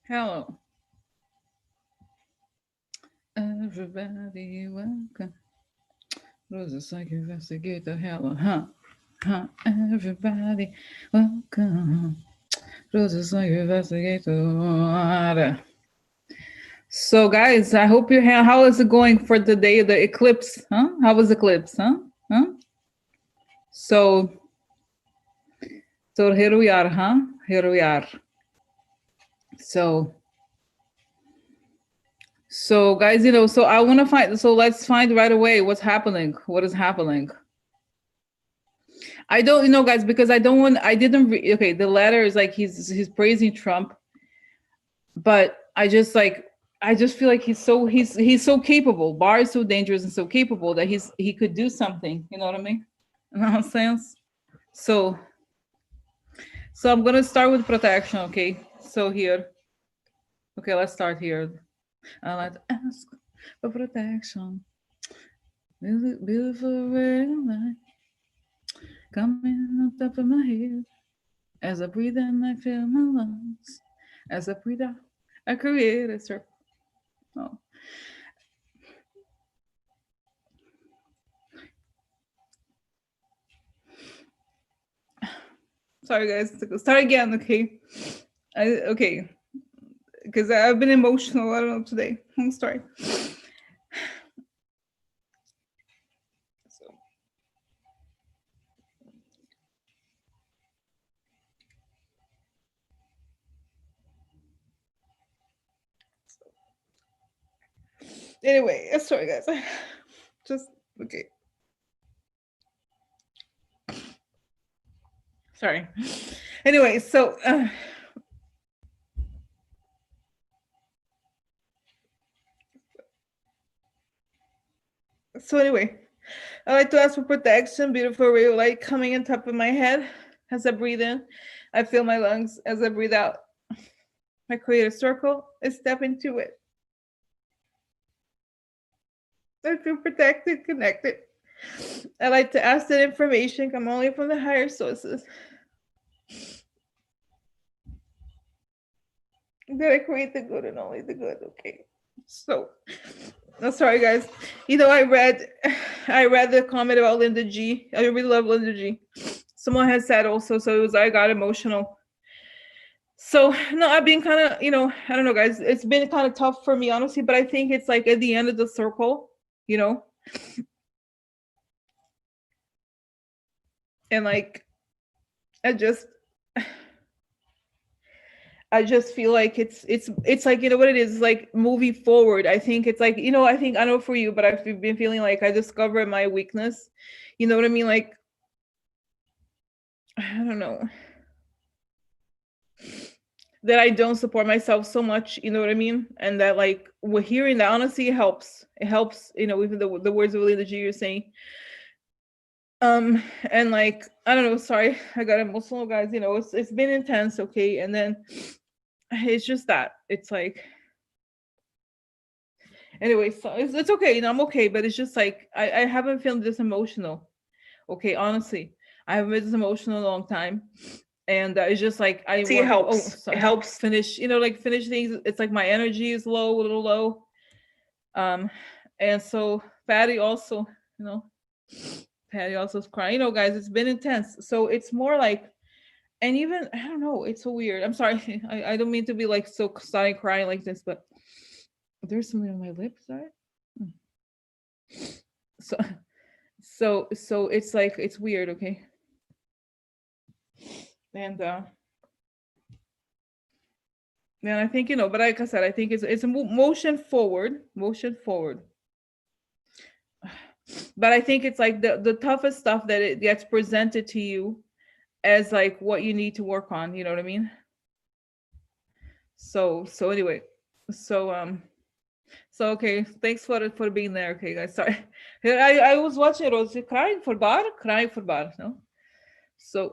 Hello, everybody. Welcome. Roses like investigator. Hello, huh? Everybody, welcome. Roses like investigator. So, guys, I hope you have. How is it going for the day of the eclipse? Huh? How was the eclipse? Huh? So, so here we are, huh? Here we are. So, so guys, so I want to find. So let's find right away what's happening. What is happening? I don't, guys, because I don't want. I didn't. Okay, the letter is like he's praising Trump, but I just feel like he's so capable. Barr is so dangerous and so capable that he could do something. You know what I mean? You know what I'm saying? So so I'm gonna start with protection. Okay. So here. Okay, let's start here. I like to ask for protection. Beautiful red light coming on top of my head. As I breathe in, I feel my lungs. As I breathe out, I create a circle. Oh, sorry, guys. Start again, okay? Okay, because I've been emotional. I don't know today. I'm sorry. So, anyway, sorry, guys. Just okay. Sorry. Anyway, so anyway, I like to ask for protection. Beautiful ray of light coming on top of my head. As I breathe in, I feel my lungs. As I breathe out, I create a circle. I step into it. I feel protected, connected. I like to ask that information come only from the higher sources. That I create the good and only the good. Okay. So, no, sorry guys. I read the comment about Linda G. I really love Linda G. Someone has said also, so it was I got emotional. So no, I've been kind of, I don't know, guys. It's been kind of tough for me, honestly. But I think it's like at the end of the circle, you know, and like I just I just feel like it's like what it is. It's like moving forward. I think it's like I know for you, but I've been feeling like I discovered my weakness. You know what I mean? Like I don't know that I don't support myself so much. You know what I mean? And that like we're hearing that honestly it helps. It helps. Even the words of Lily G you're saying. And like I don't know. Sorry, I got emotional, guys. It's been intense. Okay, and then it's just that it's like anyway, so it's okay. I'm okay, but it's just like I haven't felt this emotional. Okay, honestly, I haven't been this emotional in a long time, and it's just like I See, it want. Oh, helps. It sorry. helps. Finish. Like finish things. It's like my energy is low, a little low. Um, and so Patty also, you know, Patty also is crying. Guys, it's been intense. So it's more like, and even I don't know. It's so weird. I'm sorry. I don't mean to be like so starting crying like this, but there's something on my lips, right? Hmm. So so it's like it's weird, okay? And then I think but like I said, I think it's a motion forward. But I think it's like the toughest stuff that it gets presented to you as like what you need to work on. You know what I mean? So anyway, so so okay, thanks for being there. Okay, guys, sorry. I was watching it. I was crying for bar. No, so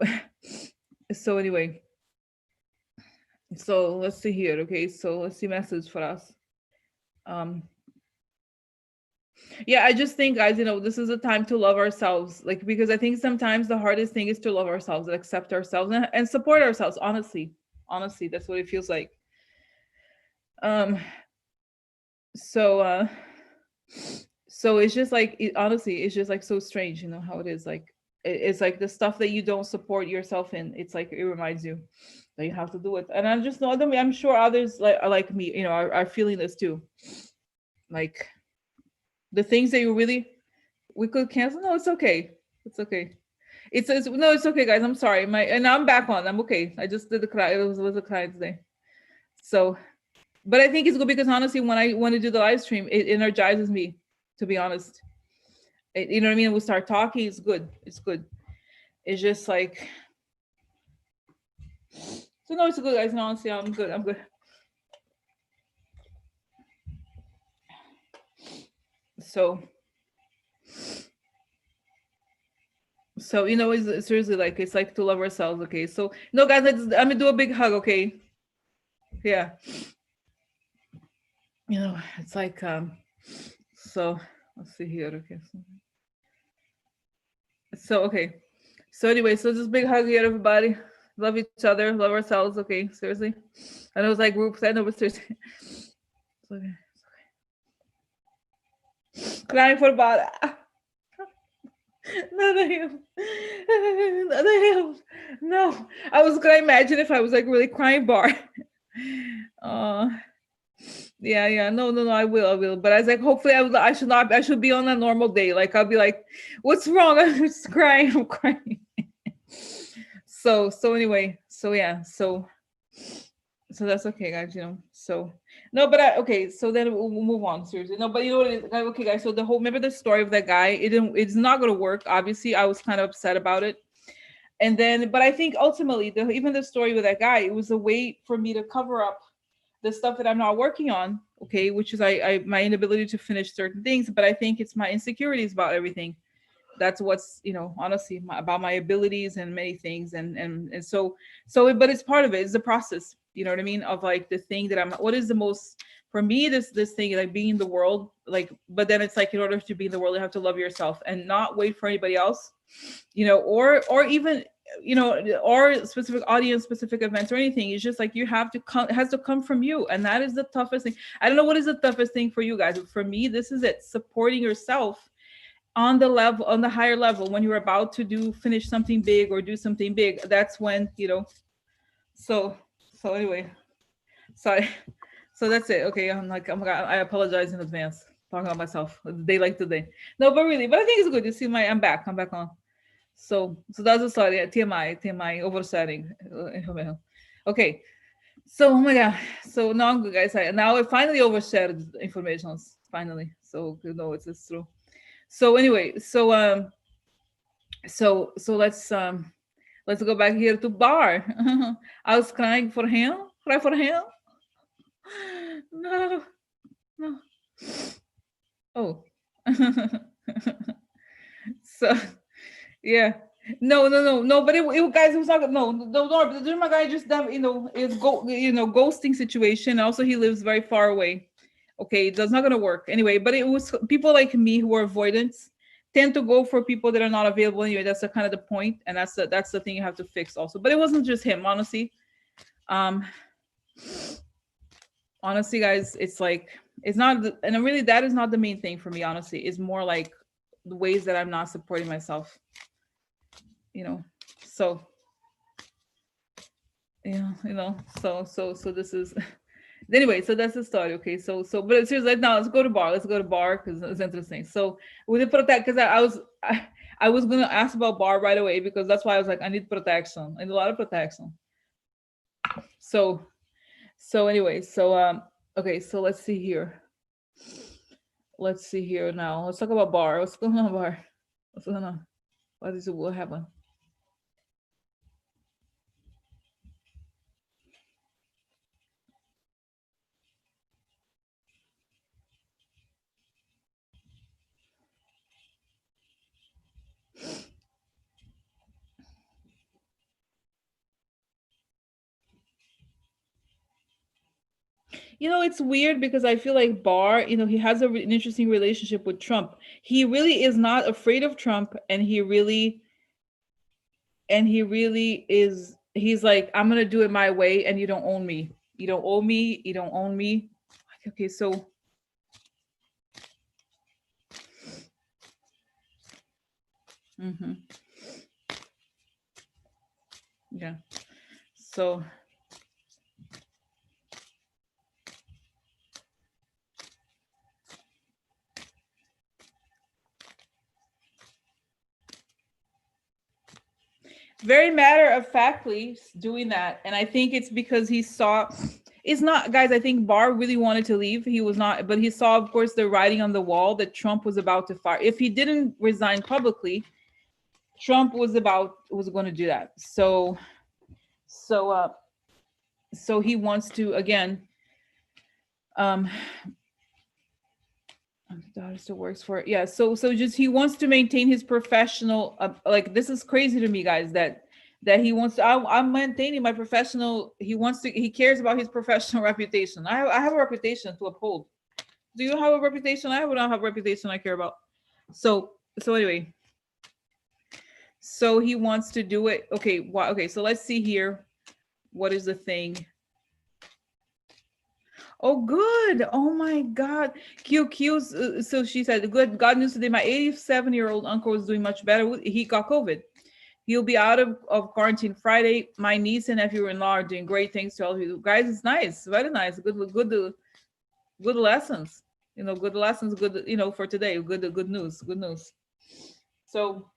so anyway, so let's see here. Okay, so let's see message for us. Um, yeah, I just think, guys, this is a time to love ourselves. Like because I think sometimes the hardest thing is to love ourselves, and accept ourselves, and support ourselves. Honestly, that's what it feels like. Um, so so it's just like honestly, it's just like so strange, how it is. Like it's like the stuff that you don't support yourself in. It's like it reminds you that you have to do it. And I'm just not. I'm sure others like are like me, are feeling this too. Like the things that you really we could cancel. No, it's okay. It's okay. It's no, it's okay, guys. I'm sorry. And I'm back on. I'm okay. I just did the cry. It was a cry today. So, but I think it's good because honestly, when I want to do the live stream, it energizes me. To be honest, you know what I mean. We start talking. It's good. It's good. It's just like so. No, it's good, guys. No, honestly, I'm good. I'm good. So, so it's seriously like it's like to love ourselves. Okay, so no, guys, I'm gonna do a big hug. Okay, yeah. It's like So let's see here. Okay, so okay. So anyway, so just big hug here, everybody. Love each other, love ourselves. Okay, seriously. I know it's like groups. I know, but seriously. It's okay. Crying for about not him. Not him. No. I was gonna imagine if I was like really crying bar. Uh yeah, yeah. No, no, no, I will. But I was like, hopefully I should not I should be on a normal day. Like I'll be like, what's wrong? I'm just crying, I'm crying. So anyway, so yeah, so that's okay, guys. So no, but okay. So then we'll move on. Seriously, no, but you know what? Okay, guys. So the whole remember the story of that guy. It's not gonna work. Obviously, I was kind of upset about it. And then, but I think ultimately, even the story with that guy, it was a way for me to cover up the stuff that I'm not working on. Okay, which is I my inability to finish certain things. But I think it's my insecurities about everything. That's what's honestly about my abilities and many things and so but it's part of it. It's the process, you know what I mean, of like the thing that I'm what is the most for me, this thing like being in the world, like, but then it's like in order to be in the world you have to love yourself and not wait for anybody else, or even or specific audience, specific events or anything. It's just like you have to come, it has to come from you, and that is the toughest thing. I don't know what is the toughest thing for you guys, but for me this is it, supporting yourself on the level, on the higher level, when you're about to finish something big or do something big. That's when so anyway, sorry. So that's it. Okay, I'm like, oh my god, I apologize in advance talking about myself a day like today. No, but really, but I think it's good. You see I'm back on. So that's the story. TMI oversharing information. Okay, so oh my god, so now I'm good, guys. Now I finally overshared information finally, so it's true. So anyway, so let's go back here to Bar. I was crying for him. Cry for him. No, no. Oh. So yeah. No. But guys, it was not no. But the my guy just is ghosting situation. Also, he lives very far away. Okay, that's not gonna work anyway. But it was people like me who are avoidance tend to go for people that are not available anyway. That's the kind of the point, and that's the thing you have to fix also. But it wasn't just him, honestly. Um, honestly, guys, it's like it's not, and really that is not the main thing for me. Honestly, it's more like the ways that I'm not supporting myself. You know, so yeah, so this is anyway, so that's the story. Okay, but seriously, now let's go to bar. Let's go to bar because it's interesting. So we did protect because I was gonna ask about bar right away because that's why I was like, I need protection. I need a lot of protection. So anyway, okay, so let's see here. Let's see here now. Let's talk about bar. What's going on bar? What's going on? What happened? It's weird because I feel like Barr, he has an interesting relationship with Trump. He really is not afraid of Trump, and he really is. He's like, I'm gonna do it my way, and you don't own me. You don't owe me. You don't own me. Okay, so yeah. So very matter of factly doing that, and I think it's because he saw. It's not, guys. I think Barr really wanted to leave. He was not, but he saw, of course, the writing on the wall that Trump was about to fire. If he didn't resign publicly, Trump was going to do that. So so he wants to again. My daughter still works for it. Yeah. So just he wants to maintain his professional. Like, this is crazy to me, guys. That he wants to. I'm maintaining my professional. He wants to. He cares about his professional reputation. I have a reputation to uphold. Do you have a reputation? I don't have a reputation I care about. So anyway. So he wants to do it. Okay. Okay. So let's see here. What is the thing? Oh, good. Oh my God. QQ. So she said, good God news today. My 87-year-old uncle is doing much better. He got COVID. He'll be out of quarantine Friday. My niece and nephew-in-law are doing great things to all of you guys. It's nice. Very nice. Good lessons. Good lessons. Good, for today. Good news. Good news. So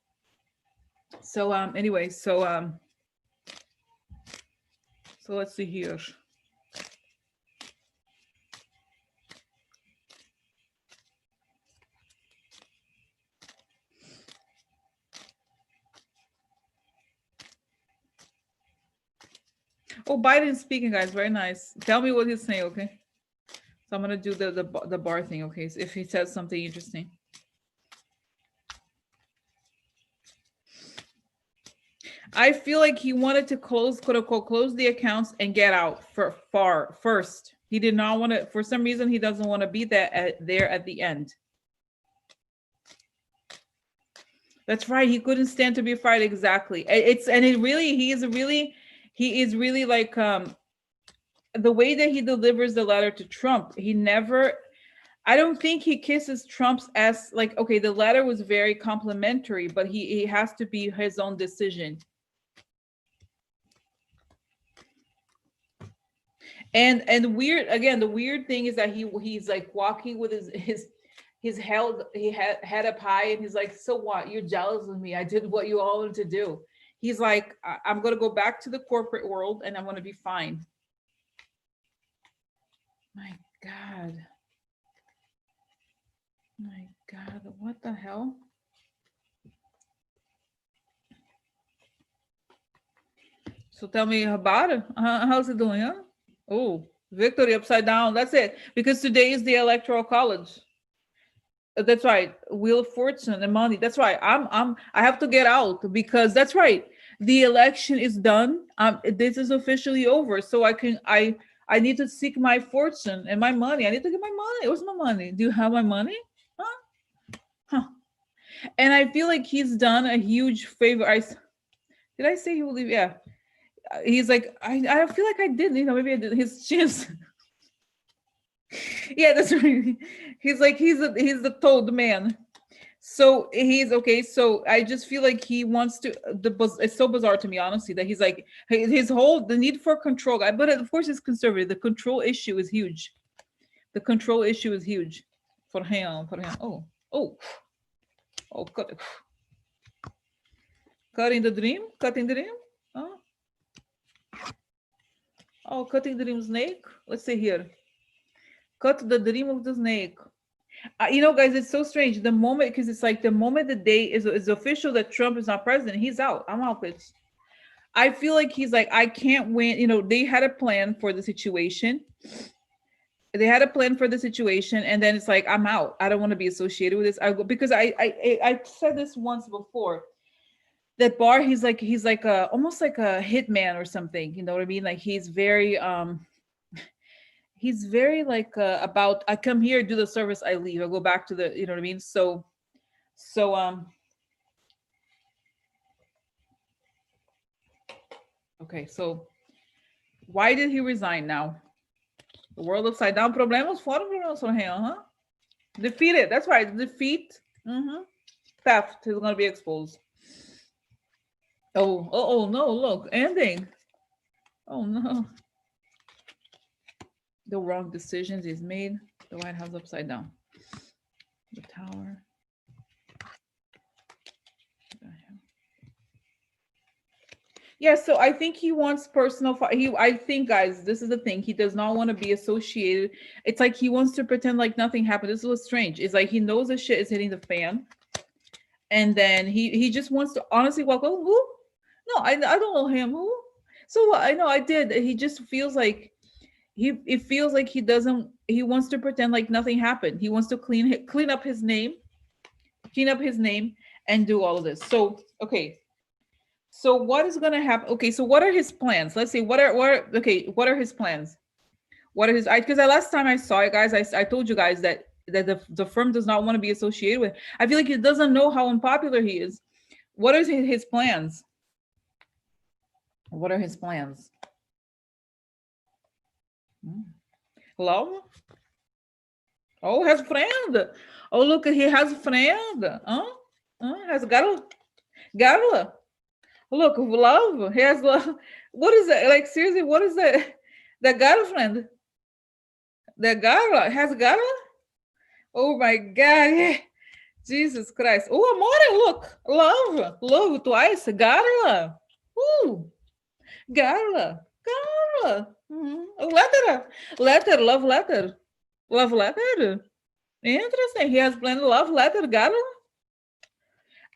anyway, so let's see here. Oh, Biden speaking, guys. Very nice. Tell me what he's saying, okay? So I'm gonna do the bar thing, okay? So if he says something interesting. I feel like he wanted to close, quote unquote, close the accounts and get out first. He did not want to. For some reason, he doesn't want to be there at the end. That's right. He couldn't stand to be fired. Exactly. He is really like the way that he delivers the letter to Trump. I don't think he kisses Trump's ass. Like, okay, the letter was very complimentary, but he has to be his own decision. And weird, again, the weird thing is that he's like walking with his head up high, and he's like, so what? You're jealous of me. I did what you all wanted to do. He's like, I'm gonna go back to the corporate world and I'm gonna be fine. My God. My God, what the hell? So tell me about it. How's it doing? Huh? Oh, victory upside down. That's it. Because today is the electoral college. That's right. Wheel of Fortune and money. That's right. I have to get out because that's right. The election is done. This is officially over. So I need to seek my fortune and my money. I need to get my money. Where's my money? Do you have my money? Huh? And I feel like he's done a huge favor. Did I say he will leave? Yeah. He's like, I feel like I did. Maybe I did. His chance. Yeah, that's right. He's like, he's the toad man. So he's okay. So I just feel like he wants to. It's so bizarre to me, honestly, that he's like his whole the need for control. But of course, it's conservative. The control issue is huge. The control issue is huge for him. Oh, cutting the dream. Oh, cutting the dream snake. Let's see here. Cut the dream of the snake. Guys, it's so strange. The moment, because it's like the moment the day is official that Trump is not president, he's out. I'm out, bitch. I feel like he's like, I can't win. They had a plan for the situation. And then it's like, I'm out. I don't want to be associated with this. Because I said this once before. That Barr, he's like almost like a hitman or something. You know what I mean? Like he's very like about, I come here, do the service, I leave, I go back to the, you know what I mean? So okay, so why did he resign now? The world upside down. Problemas fora problemas for him, huh? Defeated. That's right. Defeat. Theft is gonna be exposed. Oh no, look, ending. Oh no. The wrong decisions is made. The White House upside down. The tower. Yeah, so I think he wants personal. I think, guys, this is the thing. He does not want to be associated. It's like he wants to pretend like nothing happened. This is what's strange. It's like he knows the shit is hitting the fan, and then he just wants to honestly walk. Oh, who? No, I don't know him. Who? So what? I know I did. He just feels like it feels like he doesn't. He wants to pretend like nothing happened. He wants to clean up his name, and do all of this. So okay. So what is gonna happen? Okay, so what are his plans? Let's see. What are his plans? What are his? Because last time I saw it, guys, I told you guys that the firm does not want to be associated with. I feel like he doesn't know how unpopular he is. What are his plans? What are his plans? Hello? Oh, has a friend. Oh, look, he has a friend. Has Garla. Look, love. He has love. What is that? Like, seriously, what is that? The girlfriend. The girl has girl. Oh my God. Yeah. Jesus Christ. Oh, amore, look. Love twice. Garla. Ooh. Garla. Garla. Letter. Love letter. Love letter. Interesting. He has planned love letter. Garla.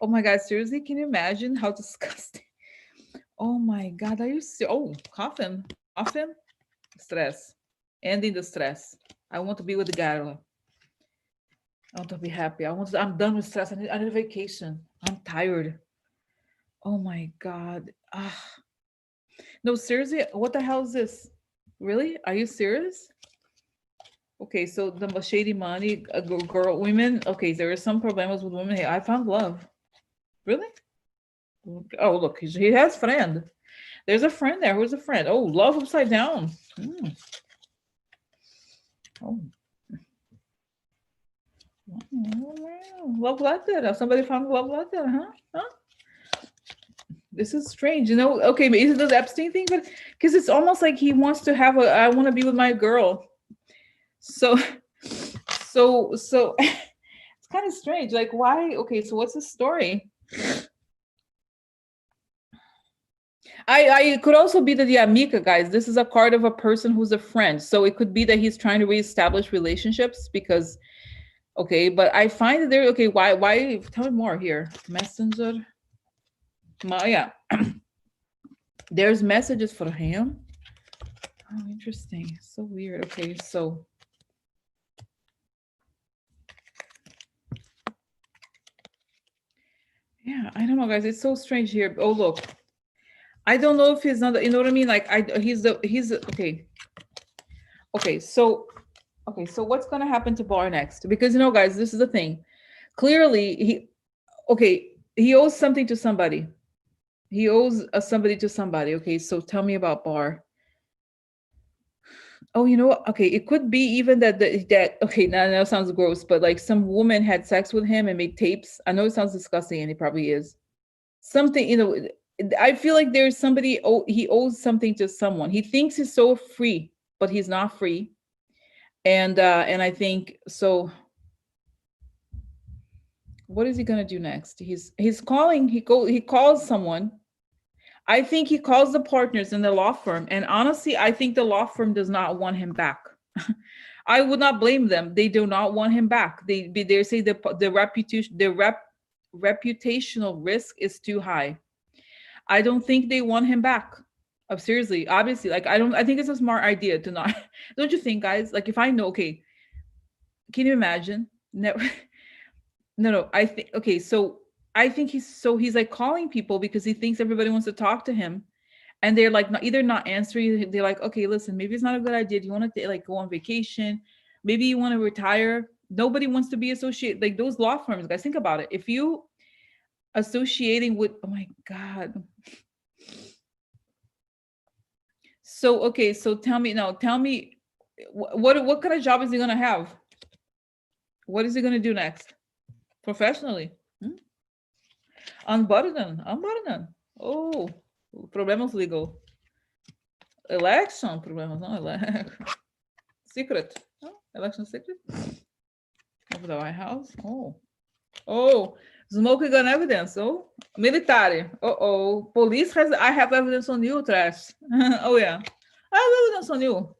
Oh my God. Seriously, can you imagine how disgusting? Oh my God, are you coughing? Stress. Ending the stress. I want to be with the Garla. I want to be happy. I'm done with stress. I need a vacation. I'm tired. Oh my God. No, seriously, what the hell is this? Really? Are you serious? Okay, so the shady money, women. Okay, there are some problems with women. Hey, I found love. Really? Oh, look, he has friend. There's a friend there. Who's a friend? Oh, love upside down. Oh. Love letter. Somebody found love letter, huh? This is strange. Okay, but is it the Epstein thing? But because it's almost like he wants to have I want to be with my girl. So it's kind of strange. Like, why? Okay, so what's the story? I could also be the amica, guys. This is a card of a person who's a friend. So it could be that he's trying to reestablish relationships because, okay, but I find that okay, why, tell me more here. Messenger. Yeah. There's messages for him. Oh, interesting. So weird. Okay, so. Yeah, I don't know, guys. It's so strange here. Oh, look. I don't know if he's not, you know what I mean? Like, he's okay. Okay, so what's gonna happen to Bar next? Because guys, this is the thing. Clearly, he owes something to somebody. He owes somebody to somebody. Okay, so tell me about Bar. Oh, okay, it could be even that okay, now sounds gross, but like some woman had sex with him and made tapes. I know it sounds disgusting, and it probably is. Something, I feel like there's somebody, he owes something to someone. He thinks he's so free, but he's not free. And I think so. What is he gonna do next? He's calling. He calls someone. I think he calls the partners in the law firm, and honestly, I think the law firm does not want him back. I would not blame them. They do not want him back. They say the reputational risk is too high. I don't think they want him back. Seriously, obviously, like I think it's a smart idea to not. Don't you think, guys? Like, if I know, okay, can you imagine? No. I think, okay, so I think he's like calling people because he thinks everybody wants to talk to him, and they're like either not answering. They're like, okay, listen, maybe it's not a good idea. Do you want to like go on vacation? Maybe you want to retire. Nobody wants to be associated, like those law firms, guys. Think about it. If you associating with, oh my God. So okay, so tell me, What kind of job is he gonna have? What is he gonna do next? Professionally? Hmm? Unbutton. Oh, problemas legal. Election problemas, não, secret. Oh, election secret of the White House. Oh, smoking gun evidence. Oh, military. Oh, police has. I have evidence on you, trash. Oh yeah, I have evidence on you.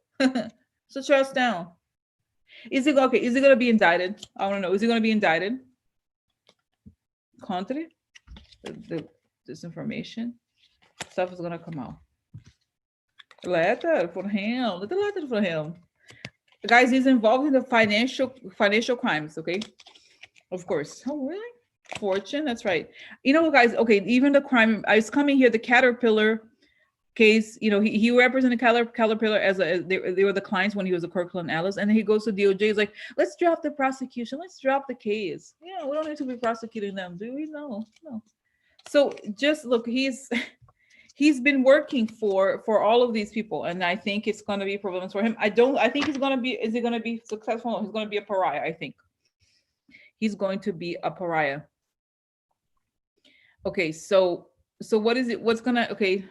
So trash down. Is he okay? Is he gonna be indicted? I want to know. Is he gonna be indicted? Country, the disinformation stuff is gonna come out. Letter for him. Little letter for him. Guys, he's involved in the financial crimes. Okay, of course. Oh really? Fortune. That's right. You know, guys. Okay, even the crime. I was coming here. The Caterpillar case. You know, he represented Caterpillar as they were the clients when he was a Kirkland Ellis, and then he goes to DOJ. He's like, let's drop the prosecution. Let's drop the case. Yeah, we don't need to be prosecuting them, do we? No. So just look, he's been working for all of these people, and I think it's going to be problems for him. I think he's going to be, is he going to be successful? No, he's going to be a pariah. I think he's going to be a pariah. Okay, so what is it, what's gonna, okay,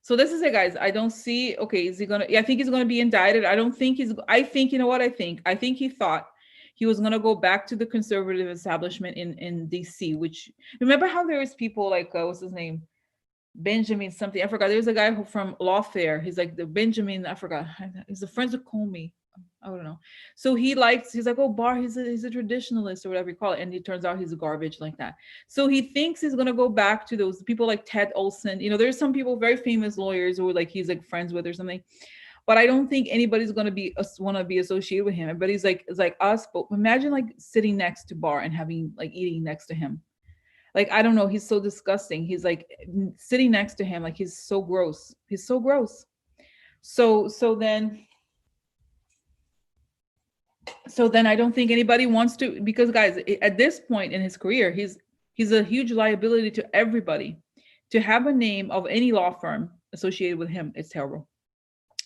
so this is it, guys. I don't see, okay, is he gonna, yeah, I think he's gonna be indicted. I don't think I think, you know what, I think he thought he was gonna go back to the conservative establishment in DC, which, remember how there was people like, what's his name, Benjamin something, I forgot. There's a guy who from Lawfare. He's like the Benjamin, I forgot. He's a friend of Comey. I don't know. So he's like, oh, Barr, he's a traditionalist or whatever you call it. And it turns out he's garbage like that. So he thinks he's gonna go back to those people like Ted Olson. You know, there's some people, very famous lawyers who like he's like friends with or something. But I don't think anybody's gonna want to be associated with him. Everybody's like, it's like us. But imagine like sitting next to Barr and having like eating next to him. Like, I don't know, he's so disgusting. He's like sitting next to him, like he's so gross. He's so gross. So then I don't think anybody wants to, because guys, at this point in his career, he's a huge liability to everybody. To have a name of any law firm associated with him, it's terrible.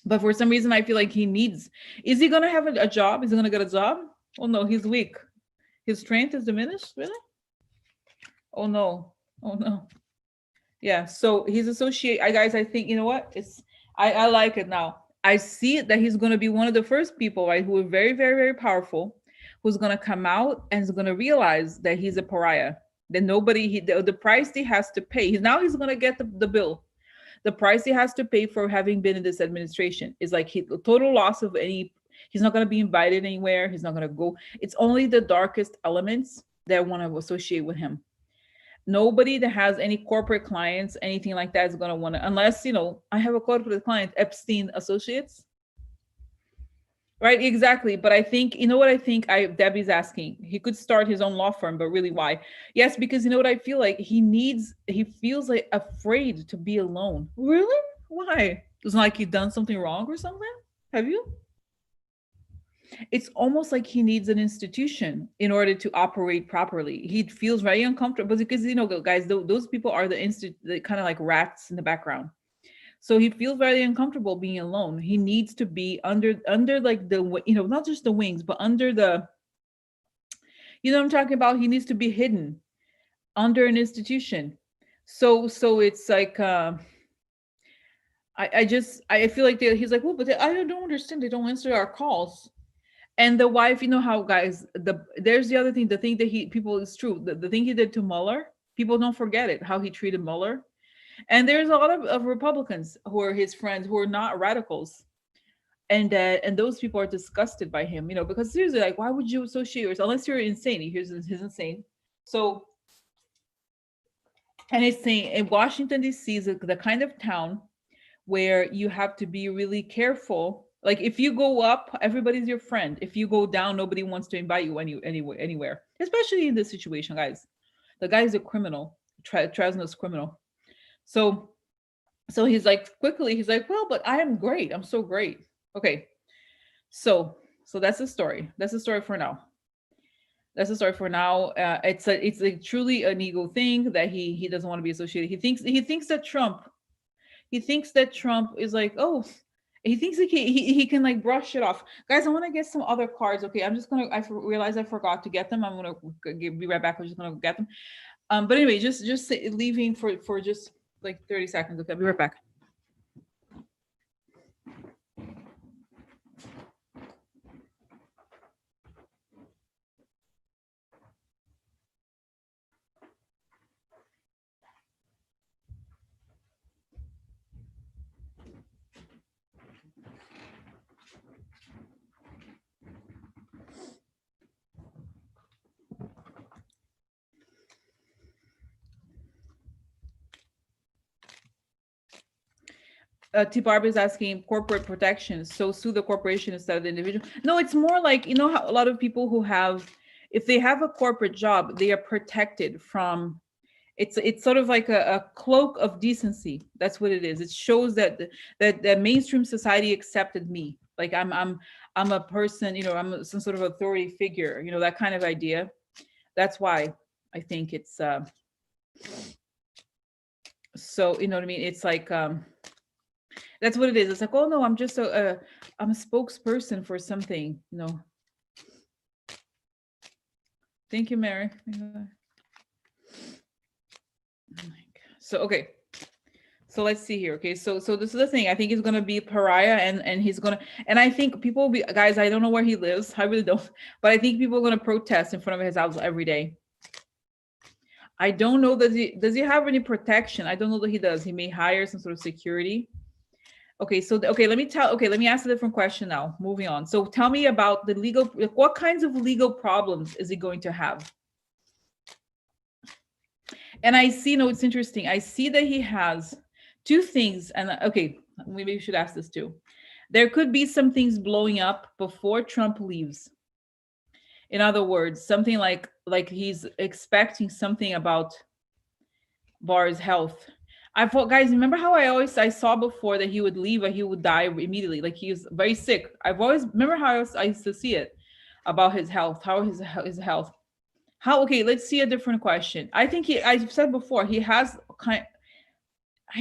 But for some reason, I feel like he needs, is he gonna have a job? Is he gonna get a job? Oh no, he's weak. His strength is diminished, really? Oh no. Yeah, so he's associate. Guys, I think, you know what? I like it now. I see it that he's going to be one of the first people, right, who are very, very, very powerful, who's going to come out and is going to realize that he's a pariah. That the price he has to pay. He's going to get the bill. The price he has to pay for having been in this administration is like the total loss of any. He's not going to be invited anywhere. He's not going to go. It's only the darkest elements that want to associate with him. Nobody that has any corporate clients, anything like that, is going to want to, unless, you know, I have a corporate client, Epstein Associates. Right, exactly. But I think, you know what I think Debbie's asking? He could start his own law firm, but really why? Yes, because you know what I feel like? He feels like afraid to be alone. Really? Why? It's like he's done something wrong or something? Have you? It's almost like he needs an institution in order to operate properly. He feels very uncomfortable because, you know, guys, those people are the kind of like rats in the background. So he feels very uncomfortable being alone. He needs to be under like the, you know, not just the wings, but under the, you know what I'm talking about? He needs to be hidden under an institution. So it's like, I feel like he's like, well, but I don't understand. They don't answer our calls. And the wife, you know how, guys, there's the other thing, the thing that it's true. The thing he did to Mueller, people don't forget it, how he treated Mueller. And there's a lot of Republicans who are his friends who are not radicals. And those people are disgusted by him, you know, because seriously, like, why would you associate yourself, unless you're insane? He's insane. So, and it's saying in Washington, D.C. is the kind of town where you have to be really careful. Like, if you go up, everybody's your friend. If you go down, nobody wants to invite you anywhere, especially in this situation, guys. The guy is a criminal, Trasno's criminal. So he's like, he's like, well, but I am great. I'm so great. Okay. So that's the story. That's the story for now. That's the story for now. It's like truly an ego thing that he doesn't want to be associated. He thinks that Trump is like, oh, He thinks he can like brush it off. Guys, I want to get some other cards. Okay, I'm just gonna. Realized I forgot to get them. I'm gonna be right back. I'm just gonna get them. But anyway, just leaving for just like 30 seconds. Okay, I'll be right back. T Barb is asking corporate protection, so sue the corporation instead of the individual. No, it's more like, you know how a lot of people who have, if they have a corporate job, they are protected from. It's sort of like a cloak of decency. That's what it is. It shows that that mainstream society accepted me. Like I'm a person. You know, I'm some sort of authority figure. You know, that kind of idea. That's why I think it's. So you know what I mean. It's like. That's what it is. It's like, oh no, I'm just I'm a spokesperson for something, you know. Thank you, Mary. Oh so okay. So let's see here. Okay, so this is the thing. I think he's gonna be pariah, and he's gonna, and I think people will be, guys. I don't know where he lives. I really don't, but I think people are gonna protest in front of his house every day. I don't know, does he have any protection? I don't know that he does. He may hire some sort of security. Okay, so okay, let me ask a different question now. Moving on. So tell me about the legal, what kinds of legal problems is he going to have? And I see, no, it's interesting. I see that he has two things, and okay, maybe we should ask this too. There could be some things blowing up before Trump leaves. In other words, something like he's expecting something about Barr's health. I thought, guys, remember how I saw before that he would leave and he would die immediately, like he was very sick. I've always remember how I used to see it about his health, how his health. How, okay, let's see a different question. I think I've said before, he has I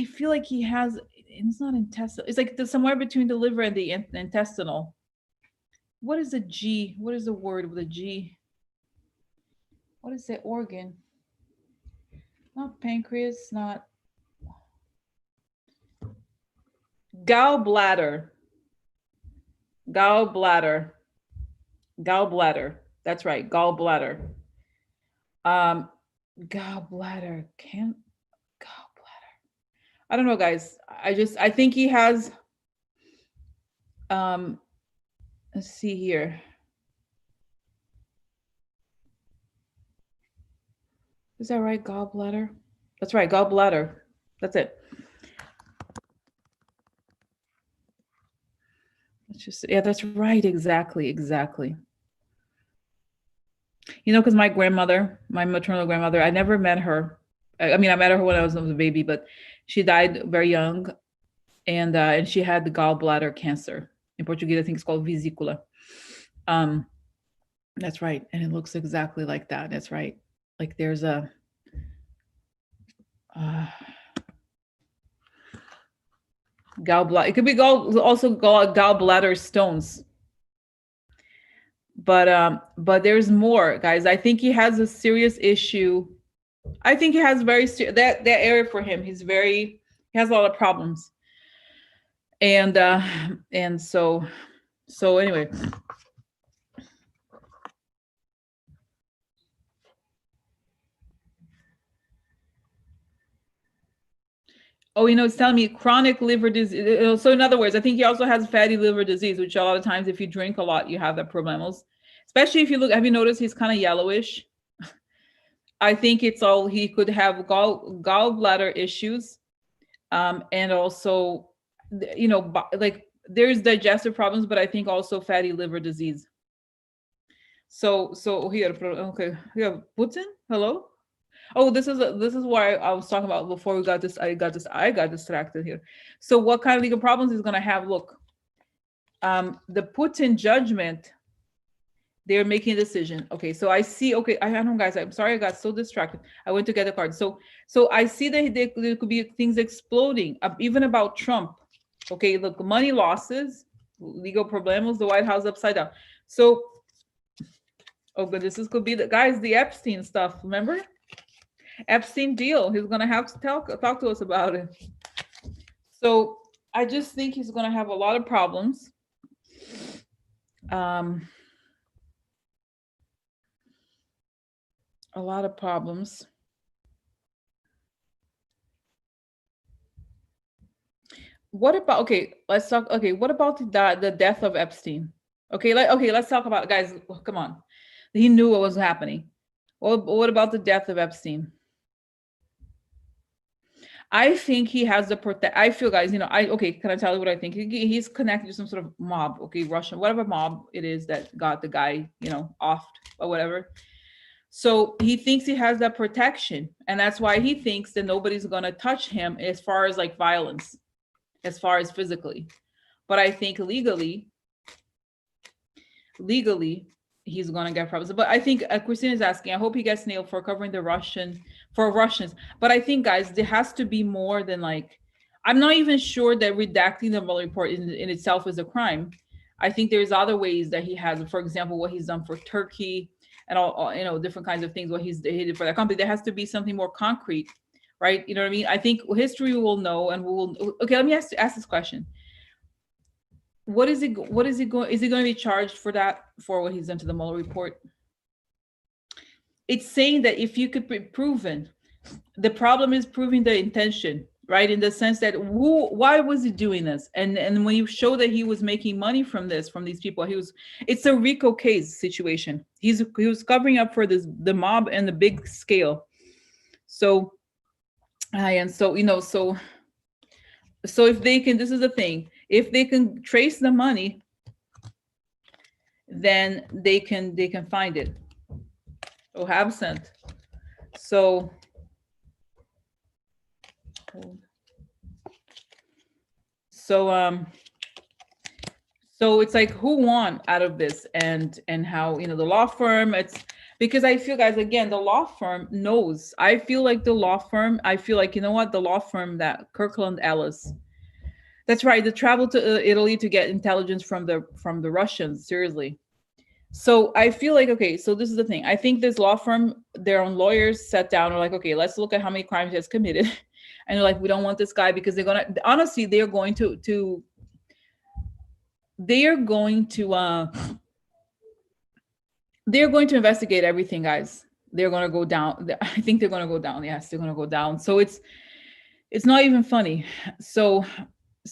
feel like he has, it's not intestinal. It's like somewhere between the liver and the intestinal. What is a G? What is the word with a G? What is that organ? Not pancreas, not gallbladder. Gallbladder. Gallbladder. That's right, gallbladder. Gallbladder. Can't gallbladder. I don't know, guys. I think he has let's see here. Is that right? Gallbladder? That's right, gallbladder. That's it. Let's just, yeah, that's right. Exactly. Exactly. You know, because my grandmother, my maternal grandmother, I never met her. I mean, I met her when I was a baby, but she died very young, and she had the gallbladder cancer. In Portuguese, I think it's called vesícula. That's right, and it looks exactly like that. That's right. Like there's a gallbladder. It could be also gallbladder stones. But there's more, guys. I think he has a serious issue. I think he has that area for him. He has a lot of problems. And so anyway. Oh, you know, it's telling me chronic liver disease. So in other words, I think he also has fatty liver disease, which a lot of times if you drink a lot, you have that problems. Especially if you look, have you noticed he's kind of yellowish? I think it's all, he could have gallbladder issues. And also, you know, like there's digestive problems, but I think also fatty liver disease. So here, okay, here, Putin, hello. Oh, this is why I was talking about before we got this. I got distracted here. So what kind of legal problems is going to have? Look, the Putin judgment. They're making a decision. Okay, so I see. Okay, I don't know, guys. I'm sorry, I got so distracted. I went to get the card. So I see that there could be things exploding, even about Trump. Okay, look, money losses, legal problems, the White House upside down. So, oh, but this is could be the guys, the Epstein stuff. Remember Epstein deal? He's gonna have to talk to us about it. So I just think he's gonna have a lot of problems. A lot of problems. What about, okay, let's talk, okay, what about the death of Epstein? Okay, let's talk about, guys, come on. He knew what was happening. What about the death of Epstein? I think he has the protect. I feel, guys, okay, can I tell you what I think? He's connected to some sort of mob, okay, Russian, whatever mob it is that got the guy, offed or whatever. So he thinks he has that protection, and that's why he thinks that nobody's gonna touch him as far as like violence, as far as physically. But I think legally, he's gonna get problems. But I think Christine is asking, I hope he gets nailed for covering the Russians. But I think, guys, there has to be more than like, I'm not even sure that redacting the Mueller report in itself is a crime. I think there's other ways that he has, for example, what he's done for Turkey and all different kinds of things, what he did for that company. There has to be something more concrete, right? You know what I mean? I think history will know, and we will. Okay, let me ask this question. Is he going to be charged for that, for what he's done to the Mueller report? It's saying that if you could be proven, the problem is proving the intention, right? In the sense that why was he doing this? And when you show that he was making money from these people, it's a RICO case situation. He was covering up for the mob and the big scale. So, so if they can, this is the thing, if they can trace the money, then they can find it or have sent. So it's like, who won out of this, and how, the law firm, it's because I feel, guys, again, the law firm knows. I feel like the law firm, the law firm that Kirkland Ellis, that's right, they traveled to Italy to get intelligence from the Russians, seriously. So I feel like, okay, so this is the thing. I think this law firm, their own lawyers sat down and were like, okay, let's look at how many crimes he has committed. And they're like, we don't want this guy because they're going to investigate everything, guys. They're going to go down. I think they're going to go down. Yes, they're going to go down. So it's not even funny. So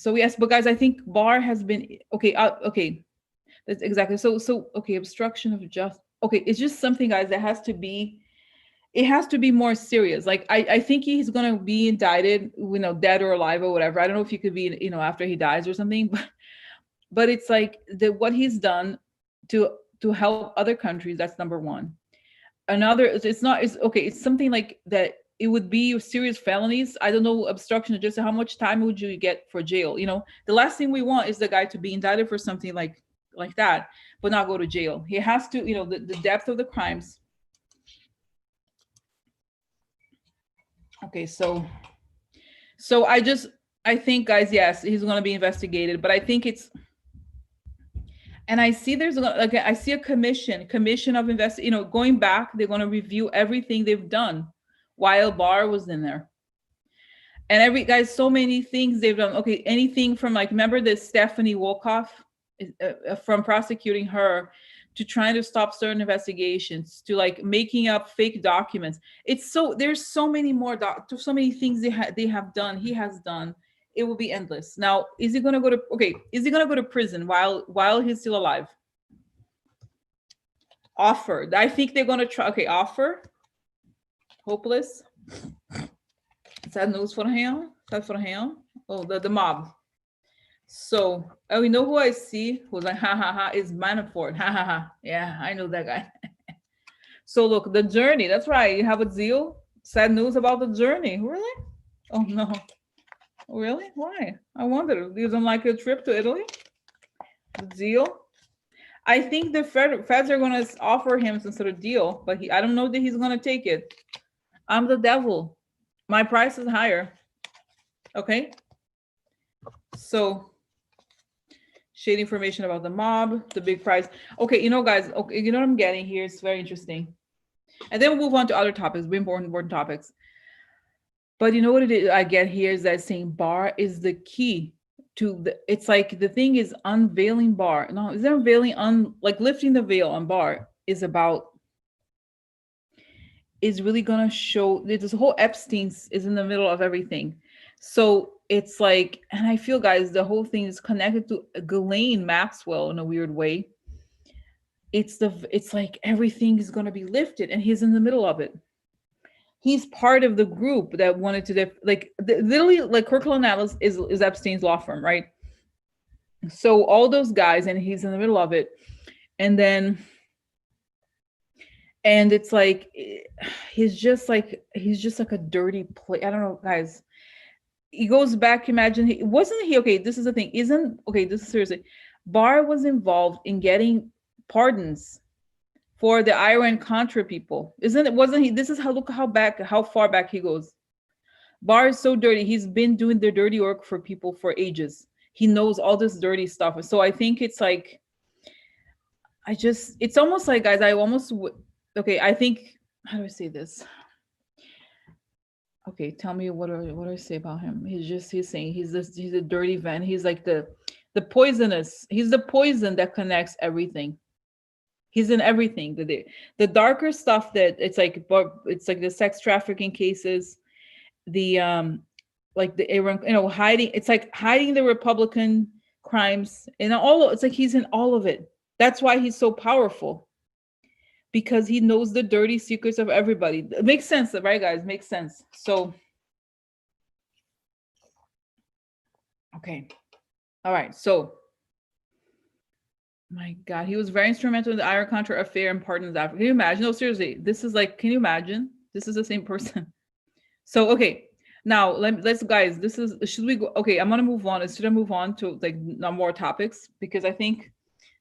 yes, but guys, I think Barr has been, okay. That's exactly. So okay, obstruction of justice. Okay, it's just something, guys, that has to be more serious. Like I think he's gonna be indicted, dead or alive or whatever. I don't know if he could be, after he dies or something, but it's like what he's done to help other countries. That's number one. Another, it's something like that. It would be serious felonies. I don't know, obstruction of justice. How much time would you get for jail? The last thing we want is the guy to be indicted for something like that, but not go to jail. He has to, the depth of the crimes. Okay, so I think, guys, yes, he's going to be investigated, but I think it's, and I see I see a commission of going back. They're going to review everything they've done while Barr was in there. And guys, so many things they've done. Okay, anything from, like, remember this Stephanie Wolkoff, from prosecuting her to trying to stop certain investigations, to like making up fake documents. There's so many more so many things they have done. He has done. It will be endless. Now, is he going to go to prison while he's still alive? Offer. I think they're going to try. Okay, offer. Hopeless. Sad news for him. Sad for him. Oh, the mob. So, we know who I see who's like, ha ha ha, is Manafort. Ha ha ha. Yeah, I know that guy. So look, the journey. That's right. You have a deal. Sad news about the journey. Really? Oh no. Really? Why? I wonder. Gives him like a trip to Italy. The deal. I think the feds are going to offer him some sort of deal, but I don't know that he's going to take it. I'm the devil. My price is higher. Okay. So shady information about the mob, the big prize. Okay, you know, guys, okay, you know what I'm getting here? It's very interesting. And then we'll move on to other topics, important topics. But you know what it is I get here is that saying Barr is the key to the, it's like the thing is unveiling Barr. No, is unveiling like lifting the veil on Barr is about, is really gonna show this whole Epstein's is in the middle of everything. So it's like, and I feel, guys, the whole thing is connected to Ghislaine Maxwell in a weird way. It's like everything is gonna be lifted, and he's in the middle of it. He's part of the group that wanted to literally, like Kirkland Atlas is Epstein's law firm, right? So all those guys, and he's in the middle of it, and then, and it's like he's just like a dirty play. I don't know, guys. He goes back. Imagine wasn't he okay? This is the thing. Isn't okay? This is seriously. Barr was involved in getting pardons for the Iran Contra people. Isn't it? Wasn't he? This is how, look how far back he goes. Barr is so dirty. He's been doing the dirty work for people for ages. He knows all this dirty stuff. So I think it's like, it's almost like, guys, okay, I think, how do I say this? Okay, tell me what do I say about him? He's saying he's a dirty vent. He's like the poisonous. He's the poison that connects everything. He's in everything. The darker stuff that it's like the sex trafficking cases, the like the Iran, hiding. It's like hiding the Republican crimes and it's like he's in all of it. That's why he's so powerful, because he knows the dirty secrets of everybody. It makes sense, right, guys? Makes sense. So, okay, all right. So, my God, he was very instrumental in the Iran Contra affair and pardons Africa. Can you imagine? No, seriously, this is like, can you imagine? This is the same person. So, okay. Now let's guys, should we go? Okay, I'm gonna move on. Should I move on to like no more topics? Because I think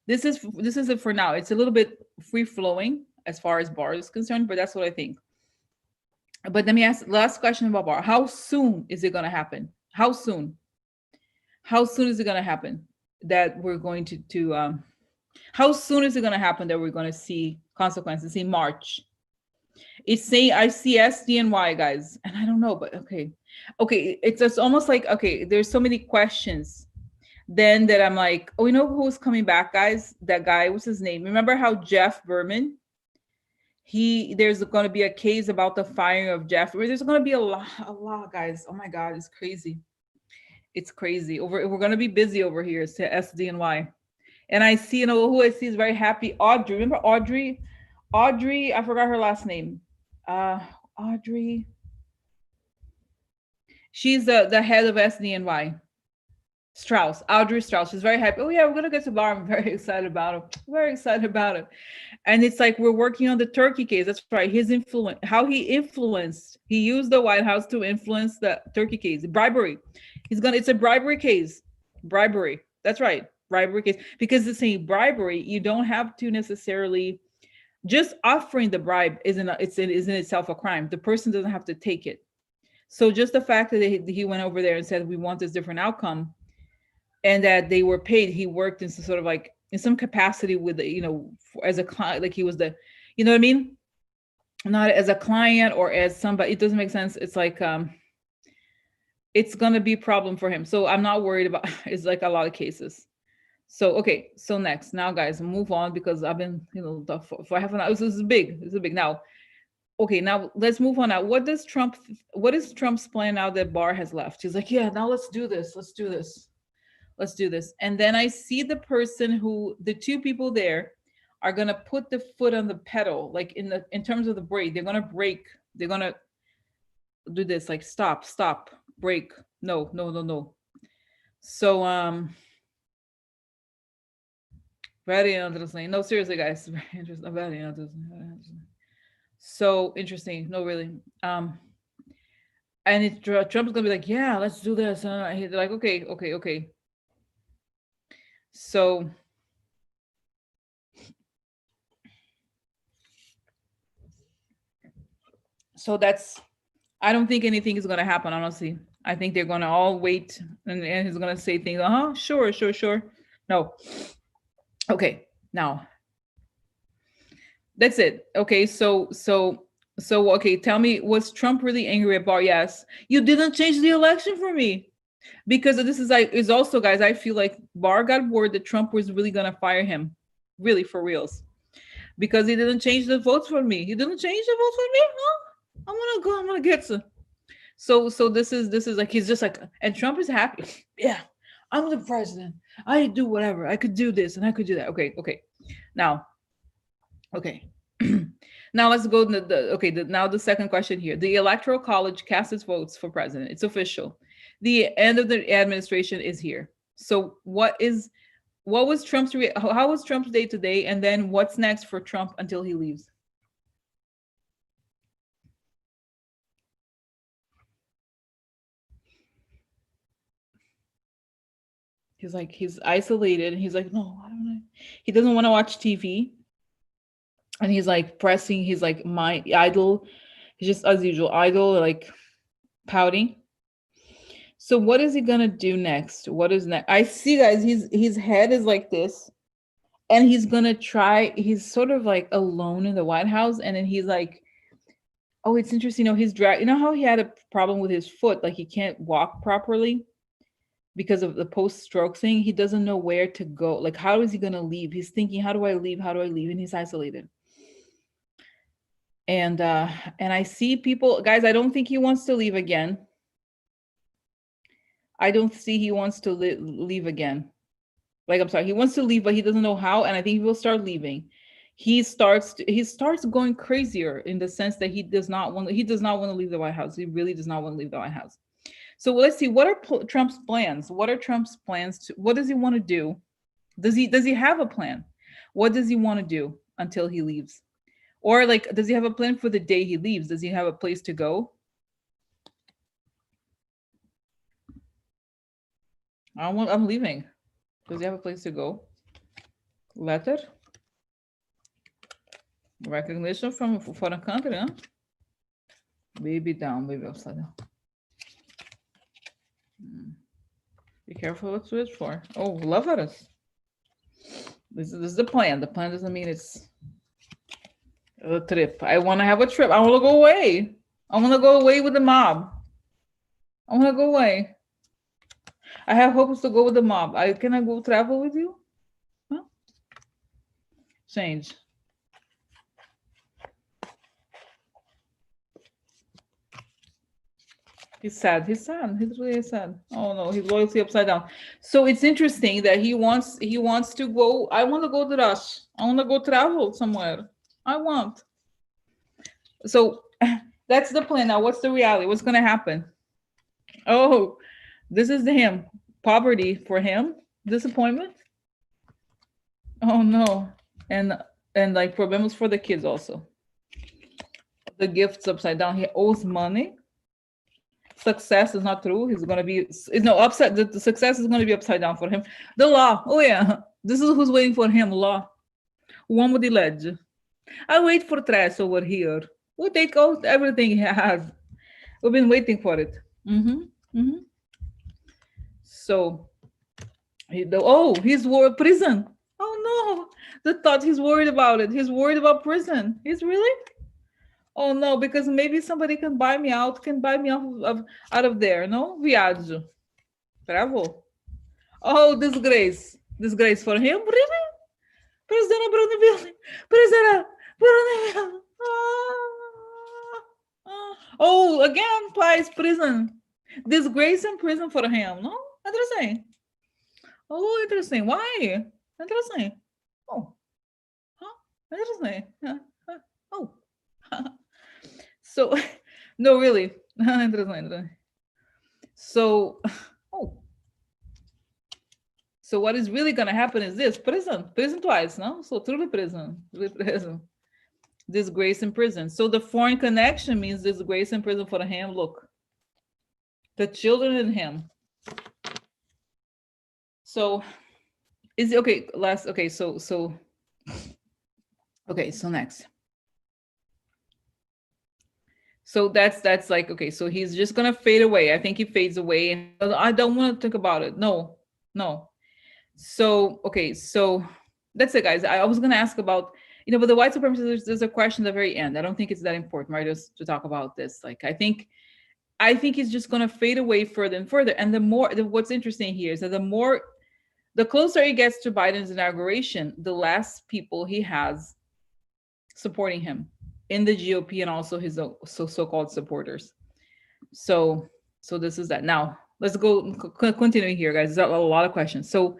this is it for now. It's a little bit free flowing as far as Barr is concerned, but that's what I think. But let me ask the last question about Barr. How soon is it gonna happen? How soon? How soon is it gonna happen that we're going to how soon is it gonna happen that we're gonna see consequences in March? It's saying I see SDNY, guys, and I don't know, but okay, it's just almost like, okay, there's so many questions then that I'm like, oh, you know who's coming back, guys? That guy, what's his name? Remember how Jeff Berman? There's going to be a case about the firing of Jeff. There's going to be a lot, guys. Oh my God, it's crazy. It's crazy. We're going to be busy over here. It's to SDNY, and I see, who I see is very happy. Audrey, remember Audrey? Audrey, I forgot her last name. Audrey. She's the head of SDNY. Strauss, Audrey Strauss. She's very happy. Oh yeah, we're gonna get to Barr. I'm very excited about it. Very excited about it. And it's like we're working on the Turkey case. That's right. His influence, how he influenced. He used the White House to influence the Turkey case. Bribery. It's a bribery case. Bribery. That's right. Bribery case. Because it's saying bribery, you don't have to necessarily just offering the bribe isn't itself a crime. The person doesn't have to take it. So just the fact that he went over there and said we want this different outcome, and that they were paid, he worked in some sort of like in some capacity with as a client, like he was you know what I mean, not as a client or as somebody. It doesn't make sense. It's like it's gonna be a problem for him. So I'm not worried about it's like a lot of cases. So okay, so next now, guys, move on because I've been for half an hour. This is big. This is big now. Okay, now let's move on. Now, what is Trump's plan now that Barr has left? He's like, yeah, now let's do this. Let's do this. And then I see the two people there are going to put the foot on the pedal, like in terms of the brake. They're going to brake. They're going to do this, like stop, brake. No. So, very interesting. No, seriously, guys, very interesting. Very interesting. So interesting. No, really. And Trump's going to be like, yeah, let's do this. And they're like, okay. So that's, I don't think anything is going to happen, honestly. I think they're going to all wait, and he's going to say things, sure, sure, sure. No. Okay, now that's it. Okay, so okay, tell me, was Trump really angry about? Yes, you didn't change the election for me. Because this is like, is also, guys, I feel like Barr got word that Trump was really going to fire him, really, for reals, because he didn't change the votes for me. He didn't change the votes for me. Huh? I'm gonna get some. So this is like, he's just like, and Trump is happy. Yeah, I'm the president. I do whatever. I could do this and I could do that. Okay. Now, okay. Now let's go to now the second question here. The Electoral College cast its votes for president. It's official. The end of the administration is here. So what was how was Trump's day today, and then what's next for Trump until he leaves? He's like, he's isolated. And he's like, no, I don't know. He doesn't want to watch TV. And he's like pressing, he's like, my idol. He's just as usual, idol, like pouting. So what is he gonna do next? What is next? I see, guys, his head is like this. And he's gonna try, he's sort of like alone in the White House, and then he's like, oh, it's interesting. He's drag. You know how he had a problem with his foot, like he can't walk properly because of the post-stroke thing. He doesn't know where to go. Like, how is he gonna leave? He's thinking, how do I leave? How do I leave? And he's isolated. And I see people, guys. I don't think he wants to leave again. I don't see he wants to leave again. Like, I'm sorry, he wants to leave, but he doesn't know how. And I think he will start leaving. He starts going crazier in the sense that he does not want to leave the White House. He really does not want to leave the White House. So let's see, what are Trump's plans? What are Trump's plans? What does he want to do? Does he have a plan? What does he want to do until he leaves? Or like, does he have a plan for the day he leaves? Does he have a place to go? I'm leaving. Does he have a place to go? Letter? Recognition from foreign country, huh? Baby down, baby upside down. Be careful what to wish for. Oh, love letters. This is the plan. The plan doesn't mean it's a trip. I want to have a trip. I want to go away. I want to go away with the mob. I want to go away. I have hopes to go with the mob. Can I go travel with you? Huh? Change. He's sad. He's really sad. Oh no, his loyalty upside down. So it's interesting that he wants to go. I want to go to Rush. I want to go travel somewhere. I want. So that's the plan. Now, what's the reality? What's going to happen? Oh, this is him. Poverty for him. Disappointment. Oh no, and like problems for the kids also. The gifts upside down. He owes money. Success is not true. He's going to be upside. The success is going to be upside down for him. The law. Oh yeah, this is who's waiting for him. Law. One with the ledge. I wait for trash over here. We'll take out everything he has. We've been waiting for it. So, he's worried prison. Oh no, the thought he's worried about it. He's worried about prison. He's really. Oh no, because maybe somebody can buy me out of there. No, viaggio. Bravo. Oh, disgrace for him. Really? President Bruneville. President Bruneville. Oh, again, twice prison. Disgrace and prison for him. No, interesting. Oh, interesting. Why? Interesting. Oh, interesting. Oh. So, no, really. Interesting. So, so what is really going to happen is this: prison twice, no? So truly prison. Disgrace in prison. So the foreign connection means disgrace in prison for him. Look, the children in him. So, is it okay? So next. So that's like, okay, so he's just gonna fade away. I think he fades away, and I don't want to think about it. No, no. So okay, so that's it, guys. I was gonna ask about, but the white supremacists. There's a question at the very end. I don't think it's that important, right? Just to talk about this. Like, I think it's just gonna fade away further and further. And what's interesting here is that the closer he gets to Biden's inauguration, the less people he has supporting him in the GOP and also his so-called supporters. So, this is that. Now, let's go continue here, guys. There's a lot of questions. So,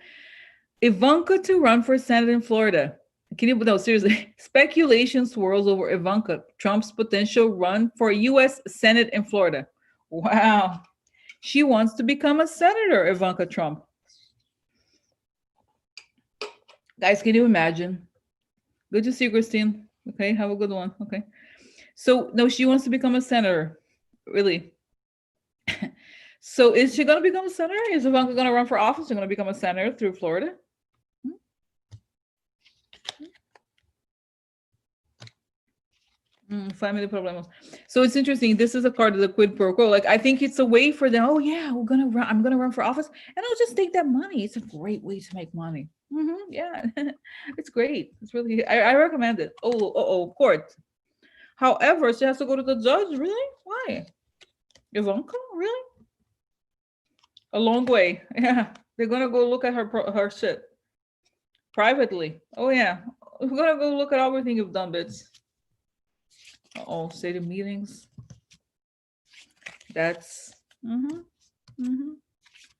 Ivanka to run for Senate in Florida. Can you, no, seriously, speculation swirls over Ivanka Trump's potential run for U.S. Senate in Florida. Wow. She wants to become a senator, Ivanka Trump. Guys, can you imagine? Good to see you, Christine. Okay, have a good one. Okay. So, no, she wants to become a senator. Really? So, is she going to become a senator? Is Ivanka going to run for office? She's going to become a senator through Florida? Family problems. So it's interesting. This is a part of the quid pro quo. Like, I think it's a way for them. Oh yeah, I'm gonna run for office, and I'll just take that money. It's a great way to make money. Yeah, it's great. It's really. I recommend it. Court. However, she has to go to the judge. Really? Why? Ivanka? Really? A long way. Yeah, they're gonna go look at her shit privately. Oh yeah, we're gonna go look at everything you've done, bitch. State of meetings. That's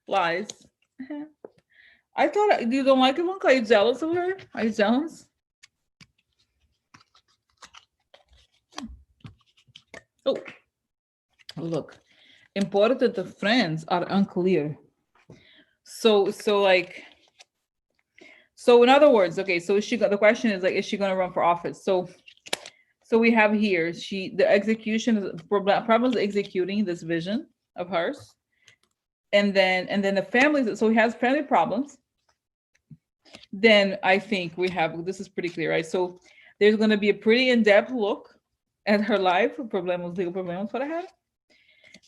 lies. I thought you don't like Ivanka. Are you jealous of her? Are you jealous? Oh, look. Important friends are unclear. So in other words, okay. So the question is like, is she gonna run for office? So we have here, the execution is problems executing this vision of hers. And then the families, so he has family problems. Then I think we have, this is pretty clear, right? So there's going to be a pretty in-depth look at her life, legal problems, what I have.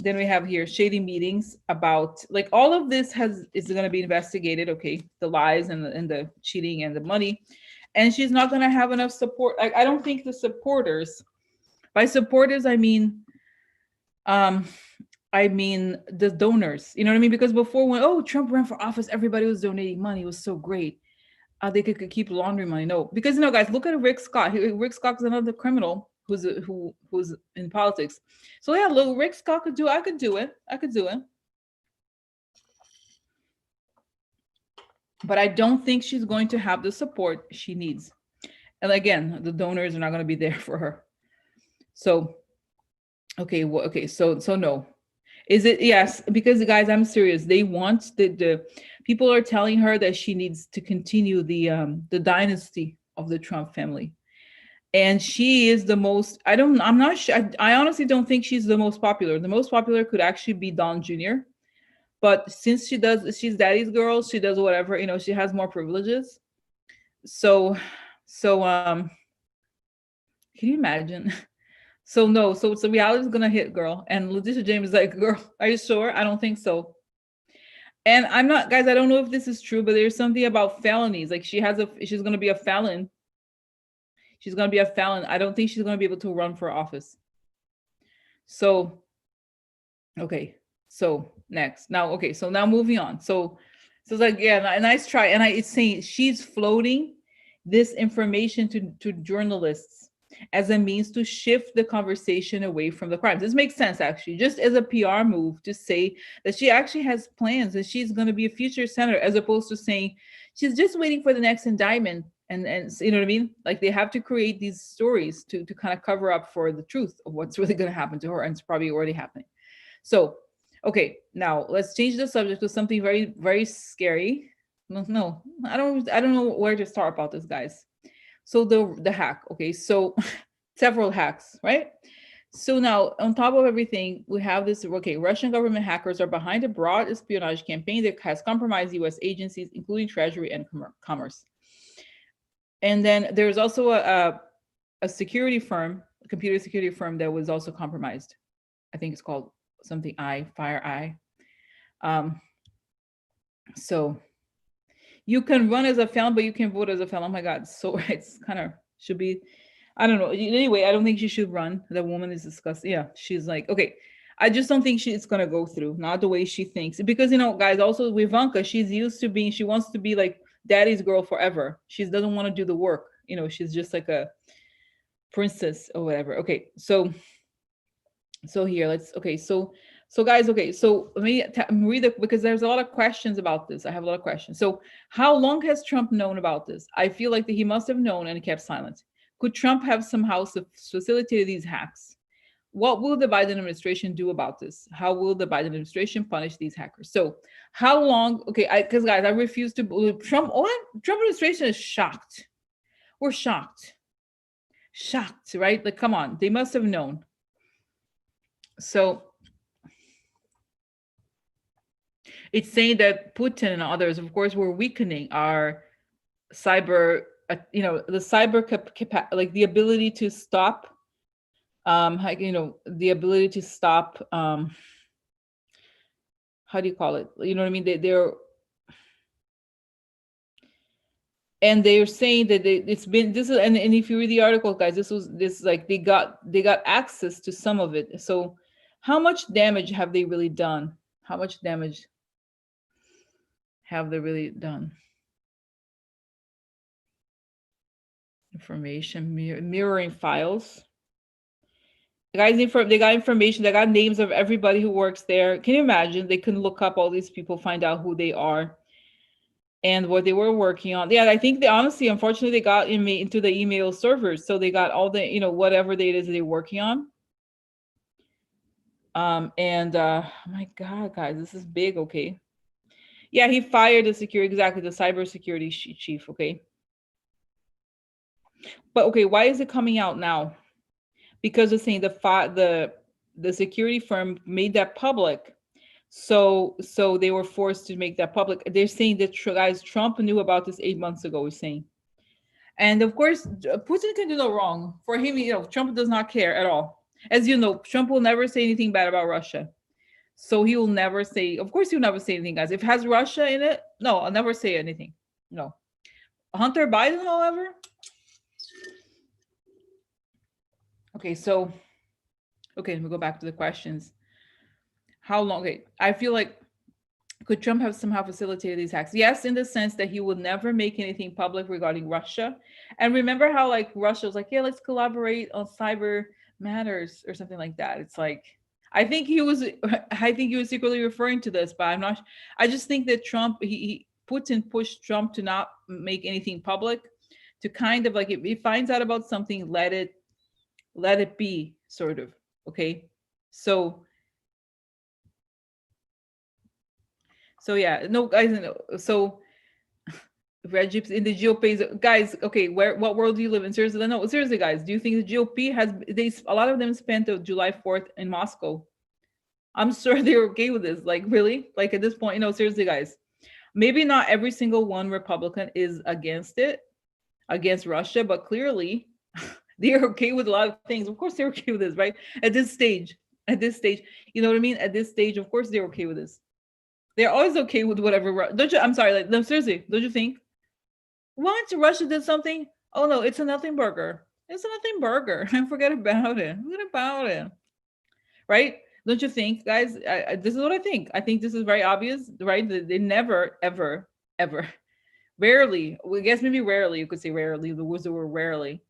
Then we have here shady meetings about, like, all of this is going to be investigated, okay? The lies and the cheating and the money. And she's not going to have enough support. I don't think the supporters, by supporters, I mean the donors, you know what I mean? Because before, when Trump ran for office, everybody was donating money. It was so great. They could keep laundering money. No, because guys, look at Rick Scott. Rick Scott is another criminal who's in politics. So yeah, look, Rick Scott could do. I could do it. But I don't think she's going to have the support she needs. And again, the donors are not going to be there for her. So, okay, so no. Is it? Yes, because guys, I'm serious. They want the people are telling her that she needs to continue the dynasty of the Trump family. And she is the most, I'm not sure. I honestly don't think she's the most popular. The most popular could actually be Don Jr. But since she's daddy's girl, she does whatever, she has more privileges. So can you imagine? So no, so reality is gonna hit, girl. And Letitia James is like, girl, are you sure? I don't think so. And I'm not, guys, I don't know if this is true, but there's something about felonies. Like she's gonna be a felon. She's gonna be a felon. I don't think she's gonna be able to run for office. So, okay. So next, now moving on. So it's like, yeah, a nice try. And it's saying she's floating this information to journalists as a means to shift the conversation away from the crimes. This makes sense, actually, just as a PR move to say that she actually has plans and she's going to be a future senator, as opposed to saying she's just waiting for the next indictment. And you know what I mean? Like they have to create these stories to kind of cover up for the truth of what's really going to happen to her, and it's probably already happening. So, okay, now let's change the subject to something very, very scary. No, I don't know where to start about this, guys. So the hack, okay, so several hacks, right? So now, on top of everything, we have this, okay, Russian government hackers are behind a broad espionage campaign that has compromised US agencies, including Treasury and Commerce. And then there's also a security firm, computer security firm that was also compromised. I think it's called something Fire Eye. Um, so you can run as a felon, but you can vote as a felon. Oh my God. So it's kind of should be, I don't know. Anyway, I don't think she should run. The woman is disgusting. Yeah. She's like, okay. I just don't think she's going to go through, not the way she thinks. Because, guys, also with Ivanka, she's used to being, she wants to be like daddy's girl forever. She doesn't want to do the work. She's just like a princess or whatever. Okay. So here, okay. So guys, okay, so let me read it because there's a lot of questions about this. I have a lot of questions. So how long has Trump known about this? I feel like that he must have known and kept silent. Could Trump have somehow facilitated these hacks? What will the Biden administration do about this? How will the Biden administration punish these hackers? So how long, okay, because guys, I refuse to believe Trump administration is shocked. We're shocked. Shocked, right? Like, come on, they must have known. So it's saying that Putin and others, of course, were weakening our cyber, the cyber like the ability to stop, the ability to stop, how do you call it? You know what I mean? And they're saying that it's been this is and if you read the article, guys, this like they got access to some of it. So how much damage have they really done? How much damage have they really done? Information mirroring files. They got information. They got names of everybody who works there. Can you imagine? They can look up all these people, find out who they are and what they were working on. Yeah, I think honestly, unfortunately, they got into the email servers, so they got all the whatever it is they're working on. Oh my God, guys, this is big. Okay, yeah, he fired the cybersecurity chief. Okay, but okay, why is it coming out now? Because they're saying the security firm made that public. So they were forced to make that public. They're saying that guys, Trump knew about this 8 months ago, we're saying. And of course, Putin can do no wrong. For him, Trump does not care at all. As you know, Trump will never say anything bad about Russia. So he will never say, of course, he'll never say anything, guys. If it has Russia in it, no, I'll never say anything. No. Hunter Biden, however. Okay, so, okay, we'll go back to the questions. How long? Okay, I feel like, could Trump have somehow facilitated these hacks? Yes, in the sense that he would never make anything public regarding Russia. And remember how like Russia was like, yeah, let's collaborate on cyber matters or something like that. It's like, I think he was secretly referring to this, but I'm not. I just think that Putin pushed Trump to not make anything public, to kind of like, if he finds out about something, let it be, sort of. Okay, so yeah, no, guys. So Regips in the GOP, guys. Okay, what world do you live in? Seriously, no, seriously, guys. Do you think the GOP a lot of them spent July 4th in Moscow? I'm sure they're okay with this. Like, really? Like at this point, seriously, guys. Maybe not every single one Republican is against Russia, but clearly they're okay with a lot of things. Of course, they're okay with this, right? At this stage, you know what I mean? At this stage, of course, they're okay with this. They're always okay with whatever. Don't you? I'm sorry. Like, no, seriously. Don't you think? Once Russia did something, oh no, it's a nothing burger. It's a nothing burger. Forget about it. Forget about it. Right? Don't you think, guys? This is what I think. I think this is very obvious, right? They never, ever, ever, rarely. I guess maybe rarely. You could say rarely. The words were rarely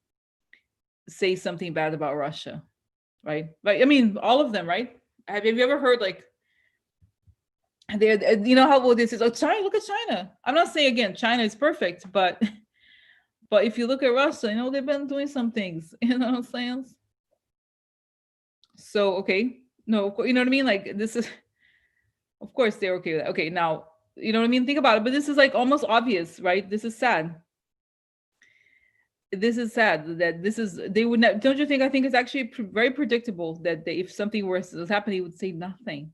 say something bad about Russia, right? But I mean, all of them, right? Have you ever heard like? You know how this is? Oh, China! Look at China. I'm not saying again, China is perfect, but if you look at Russia, they've been doing some things. You know what I'm saying? So okay, no, you know what I mean? Like this is, of course, they're okay with that. Okay, now you know what I mean. Think about it, but this is like almost obvious, right? This is sad. This is sad that they would not. Don't you think? I think it's actually very predictable that if something worse was happening, he would say nothing.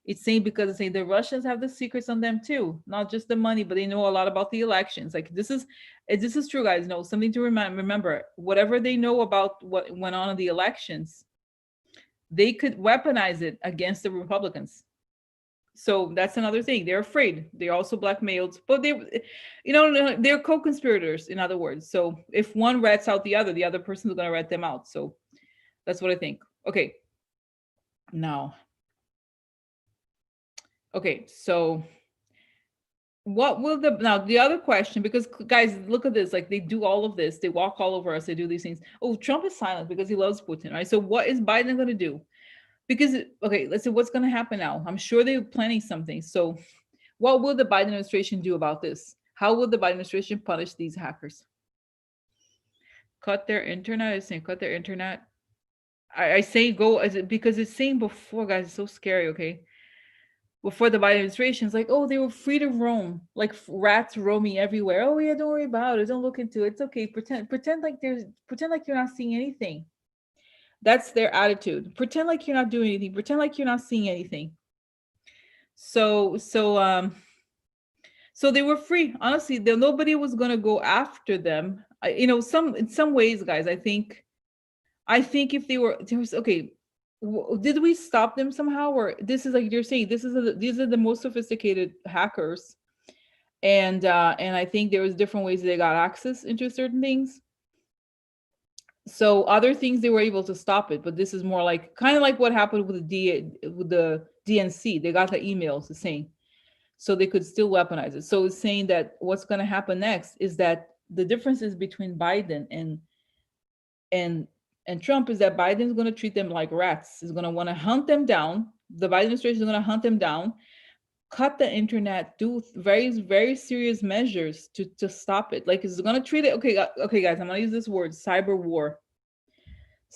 It's saying because it's saying the Russians have the secrets on them too, not just the money, but they know a lot about the elections. Like this is true, guys. No, something to remember. Whatever they know about what went on in the elections, they could weaponize it against the Republicans. So that's another thing. They're afraid. They're also blackmailed, but they're co-conspirators. In other words, so if one rats out the other person is going to rat them out. So that's what I think. Okay, now, okay, so what will the other question, because guys, look at this, like they do all of this, they walk all over us, they do these things. Oh, Trump is silent because he loves Putin, right? So what is Biden going to do? Because, okay, let's see what's going to happen now. I'm sure they're planning something. So what will the Biden administration do about this? How will the Biden administration punish these hackers? Cut their internet? I saying cut their internet. I say go as it, because it's saying before, guys, it's so scary. Okay, before the Biden administration, it's like, oh, they were free to roam, like rats roaming everywhere. Oh yeah, don't worry about it. Don't look into it. It's okay. Pretend like you're not seeing anything. That's their attitude. Pretend like you're not doing anything. Pretend like you're not seeing anything. So they were free. Honestly, nobody was gonna go after them. Some in some ways, guys. I think if they were there was okay. Did we stop them somehow, or this is like you're saying? These are the most sophisticated hackers, and I think there was different ways they got access into certain things. So other things they were able to stop it, but this is more like kind of like what happened with the DNC. They got the emails the same, so they could still weaponize it. So it's saying that what's going to happen next is that the differences between Biden and and Trump is that Biden's going to treat them like rats. He's going to want to hunt them down. The Biden administration is going to hunt them down, cut the internet, do very very serious measures to stop it. Like it's going to treat it. Okay, okay, guys, I'm going to use this word: cyber war.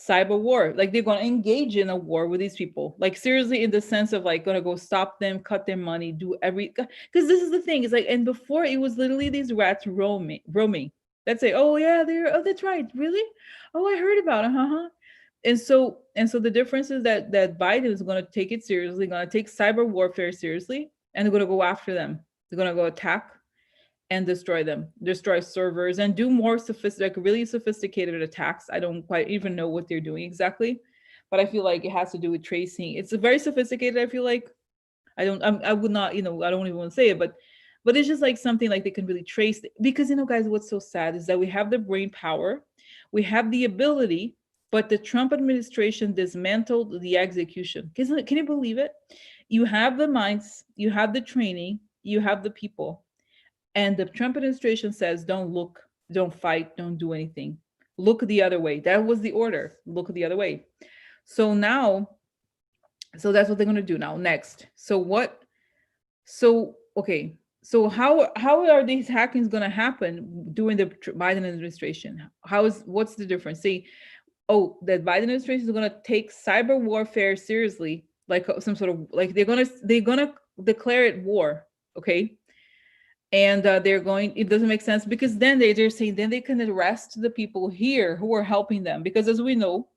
Cyber war, like they're going to engage in a war with these people, like seriously, in the sense of like going to go stop them, cut their money, do every, because this is the thing, it's like, and before it was literally these rats roaming that say, oh yeah, they're, oh that's right, really, oh I heard about it, and so the difference is that Biden is going to take it seriously, going to take cyber warfare seriously, and they're going to go after them. They're going to go attack and destroy them, destroy servers, and do more sophisticated, really sophisticated attacks. I don't quite even know what they're doing exactly, but I feel like it has to do with tracing. It's a very sophisticated. I feel like I would not, I don't even want to say it, but it's just like something like they can really trace, because guys, what's so sad is that we have the brain power, we have the ability, but the Trump administration dismantled the execution. Can you believe it? You have the minds, you have the training, you have the people, and the Trump administration says, don't look, don't fight, don't do anything. Look the other way. That was the order. Look the other way. So now, so that's what they're going to do now. Next. So what? So, okay. So how are these hackings going to happen during the Biden administration? What's the difference? See, oh, the Biden administration is going to take cyber warfare seriously, like some sort of, like they're gonna declare it war. Okay, and they're going, it doesn't make sense, because then they're saying then they can arrest the people here who are helping them, because as we know,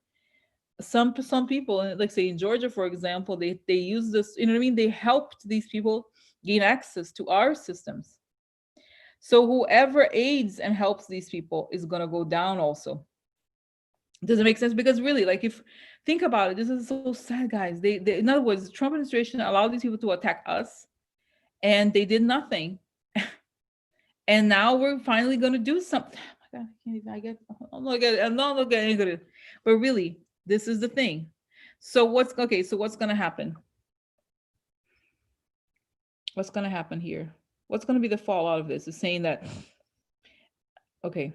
some people, like say in Georgia, for example, they use this, you know what I mean, they helped these people gain access to our systems. So whoever aids and helps these people is going to go down also. Does it make sense? Because really, like, if think about it, this is so sad, guys. They in other words, the Trump administration allowed these people to attack us, and they did nothing. And now we're finally going to do something. Oh my God, I can't even, I'm not looking at it. But really, this is the thing. So what's going to happen? What's going to happen here? What's going to be the fallout of this? Is saying that, okay,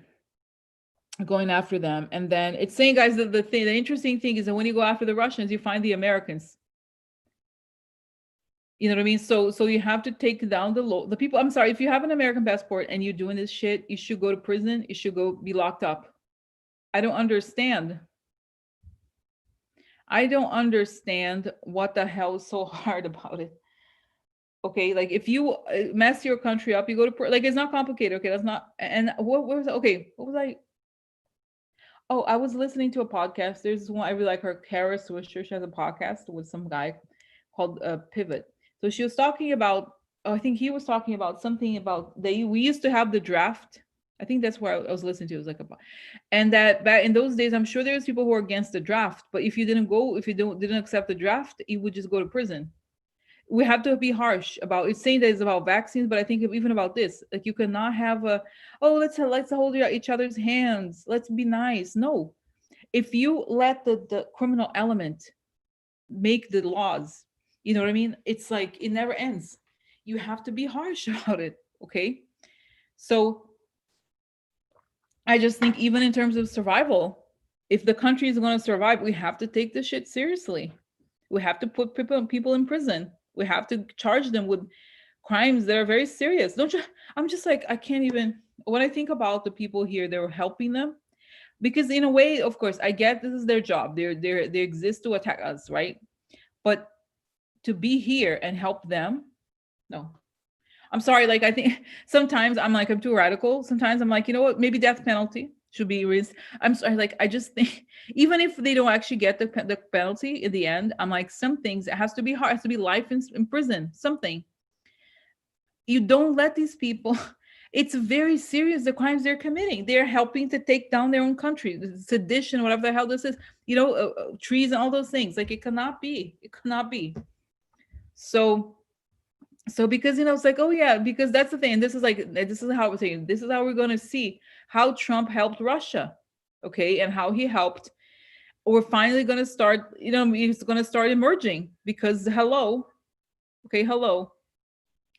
going after them. And then it's saying, guys, the interesting thing is that when you go after the Russians, you find the Americans. You know what I mean? So you have to take down the people. I'm sorry, if you have an American passport and you're doing this shit, you should go to prison. You should go be locked up. I don't understand. I don't understand what the hell is so hard about it. Okay, like if you mess your country up, you go to like, it's not complicated. Okay, that's not. And what was, okay? What was I? Oh, I was listening to a podcast. There's one I really like her, Kara Swisher. She has a podcast with some guy called Pivot. So she was talking about, oh, I think he was talking about something about they we used to have the draft. I think that's where I was listening to. It was like about, and that back in those days, I'm sure there's people who were against the draft. But if you didn't go, if you don't didn't accept the draft, you would just go to prison. We have to be harsh about it's saying that it's about vaccines, but I think even about this, like you cannot have a, oh, let's hold each other's hands, let's be nice. No, if you let the criminal element make the laws, you know what I mean, it's like it never ends. You have to be harsh about it. Okay, so I just think even in terms of survival, if the country is going to survive, we have to take this shit seriously. We have to put people in prison. We have to charge them with crimes that are very serious. Don't you? I'm just like, I can't even. When I think about the people here that were helping them, because in a way, of course, I get this is their job. They exist to attack us, right? But to be here and help them, no. I'm sorry. Like I think sometimes I'm like I'm too radical. Sometimes I'm like, you know what? Maybe death penalty should be raised. I'm sorry. Like I just think even if they don't actually get the penalty in the end, I'm like some things it has to be hard. It has to be life in prison. Something. You don't let these people. It's very serious the crimes they're committing. They're helping to take down their own country, the sedition, whatever the hell this is. You know, trees and all those things. Like it cannot be. It cannot be. So because it's like, oh yeah, because that's the thing. And this is like this is how we're saying this is how we're going to see how Trump helped Russia, okay, and how he helped. We're finally going to start, he's going to start emerging because hello, okay, hello.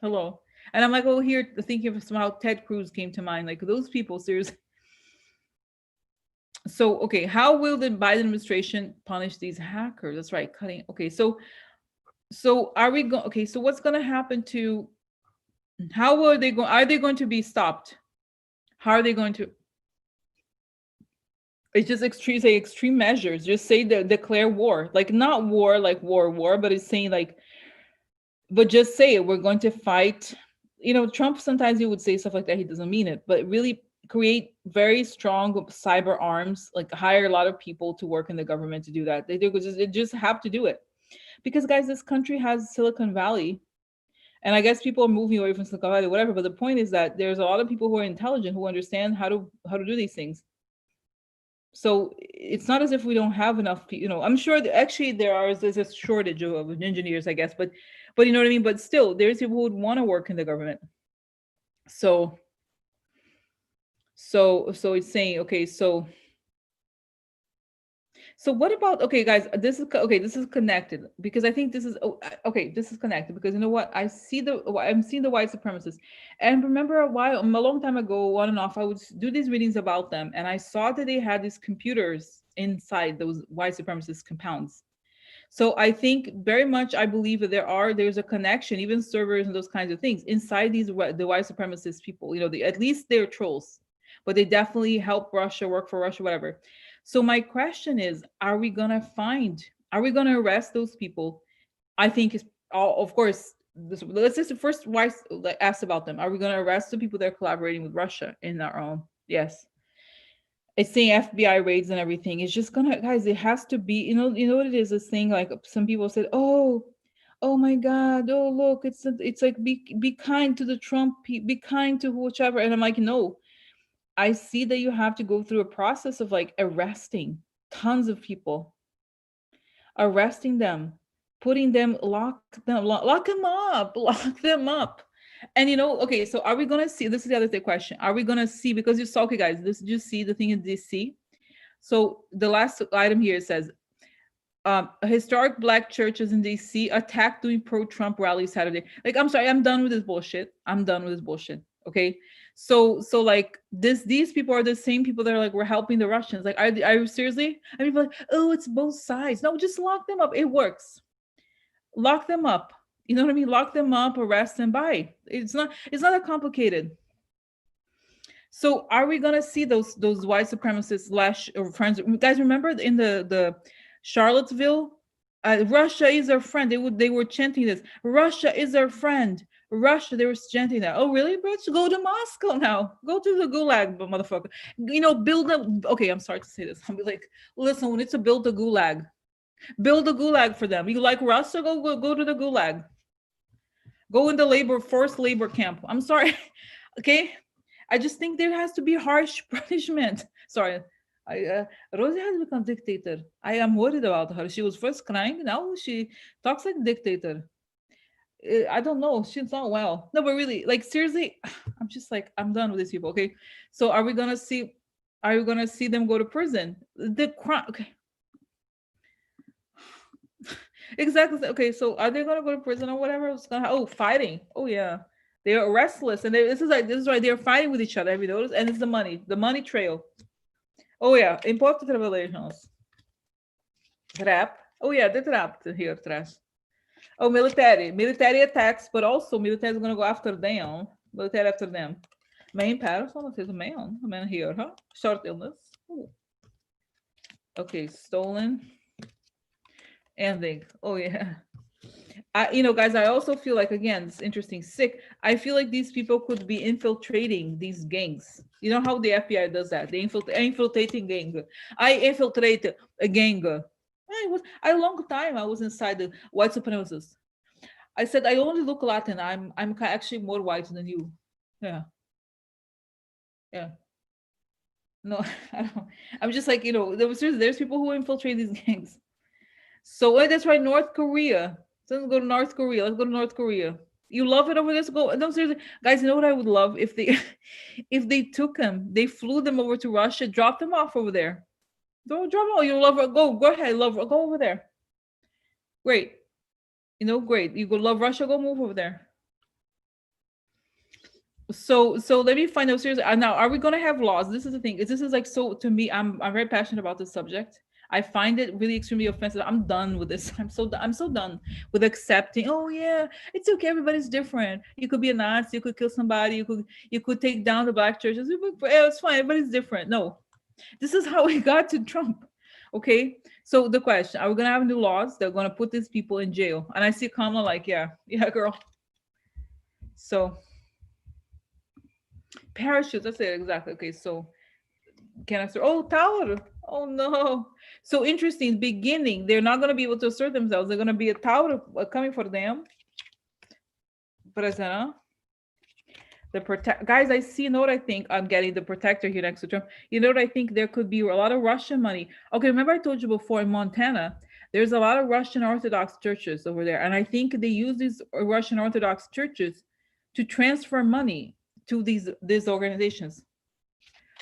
And I'm like, oh, here thinking of somehow Ted Cruz came to mind, like those people seriously. So okay, how will the Biden administration punish these hackers? That's right, cutting. Okay, so are we going? Okay, so what's going to happen to? How are they going? Are they going to be stopped? How are they going to? It's just extreme, say extreme measures. Just say declare war, like not war, like war, but it's saying like, but just say it. We're going to fight. Trump sometimes he would say stuff like that. He doesn't mean it, but really create very strong cyber arms, like hire a lot of people to work in the government to do that. They just have to do it because guys, this country has Silicon Valley. And I guess people are moving away from Silicon Valley, whatever. But the point is that there's a lot of people who are intelligent who understand how to do these things. So it's not as if we don't have enough. I'm sure that actually there's a shortage of engineers, I guess. But you know what I mean. But still, there's people who would want to work in the government. So it's saying okay. So what about, okay guys, this is connected because I think this is okay, this is connected because you know what, I'm seeing the white supremacists. And remember a long time ago, on and off, I would do these readings about them and I saw that they had these computers inside those white supremacist compounds. So I think very much I believe that there's a connection, even servers and those kinds of things inside the white supremacist people. At least they're trolls, but they definitely help Russia, work for Russia, whatever. So my question is, are we going to arrest those people? I think it's of course, let's just first ask about them. Are we going to arrest the people that are collaborating with Russia in our own? Yes. It's saying FBI raids and everything. It's just gonna, guys, it has to be, you know what it is, this thing, like some people said, oh my God, oh look, it's like be kind to the Trump, be kind to whichever. And I'm like, no, I see that you have to go through a process of like arresting tons of people, arresting them, putting them, lock them up. And okay, so are we gonna see? This is the other question. Are we gonna see? Because you saw, okay, guys, this you see the thing in DC. So the last item here says, historic Black churches in DC attacked during pro-Trump rally Saturday. Like, I'm sorry, I'm done with this bullshit. Okay, so like these people are the same people that are like, we're helping the Russians. Like, are you seriously? I mean, like, oh, it's both sides. No, just lock them up. It works. Lock them up. You know what I mean? Lock them up, arrest them, bye. It's not that complicated. So are we gonna see those white supremacists or friends? Guys, remember in the Charlottesville, Russia is our friend. They were chanting this. Russia is our friend. Russia, they were chanting that. Oh, really, bitch? Go to Moscow now. Go to the gulag, motherfucker. Build up. Okay, I'm sorry to say this. I'll be like, listen, we need to build the gulag. Build a gulag for them. You like Russia? Go to the gulag. Go in the forced labor camp. I'm sorry. Okay. I just think there has to be harsh punishment. Sorry. Rosie has become dictator. I am worried about her. She was first crying. Now she talks like a dictator. I don't know. She's not well. No, but really, like seriously, I'm just like I'm done with these people. Okay. So are we gonna see? Are we gonna see them go to prison? The crime. Okay. Exactly. Okay, so are they gonna go to prison or whatever? It's gonna oh fighting. Oh yeah, they are restless, and this is why they're fighting with each other. Have you noticed? And it's the money trail. Oh yeah, important revelations. Trap. Oh yeah, the trap here atrás. Oh, military attacks, but also military is gonna go after them. Military after them. Main Patterson, what is a man here, huh? Short illness. Ooh. Okay, stolen. Ending. Oh yeah. Guys, I also feel like again, it's interesting. Sick. I feel like these people could be infiltrating these gangs. You know how the FBI does that? They infiltrating gang. I infiltrate a gang. A long time I was inside the white supremacists. I said I only look Latin. I'm actually more white than you. Yeah, yeah. No, I don't. I'm just like there's people who infiltrate these gangs. So that's right, North Korea. Let's go to North Korea. Let's go to North Korea. You love it over there. So go. No, seriously, guys. You know what I would love if they, if they took them, they flew them over to Russia, dropped them off over there. Don't drop them. Oh, you love. Go ahead. Go over there. Great. Great. You go love Russia. Go move over there. So let me find out seriously. Now, are we gonna have laws? This is the thing. This is like so to me. I'm very passionate about this subject. I find it really extremely offensive. I'm done with this. I'm so done with accepting. Oh yeah, it's okay. Everybody's different. You could be a Nazi. You could kill somebody. You could take down the black churches. It's fine. Everybody's different. No, this is how we got to Trump. Okay. So the question: are we gonna have new laws that are gonna put these people in jail? And I see Kamala like, yeah, girl. So parachutes. That's it exactly. Okay. So canister. Oh, tower. Oh no. So interesting. Beginning, they're not going to be able to assert themselves. They're going to be a tower coming for them. Present. The protect guys. I see. You know what I think? I'm getting the protector here next to Trump. You know what I think? There could be a lot of Russian money. Okay, remember I told you before in Montana, there's a lot of Russian Orthodox churches over there, and I think they use these Russian Orthodox churches to transfer money to these organizations.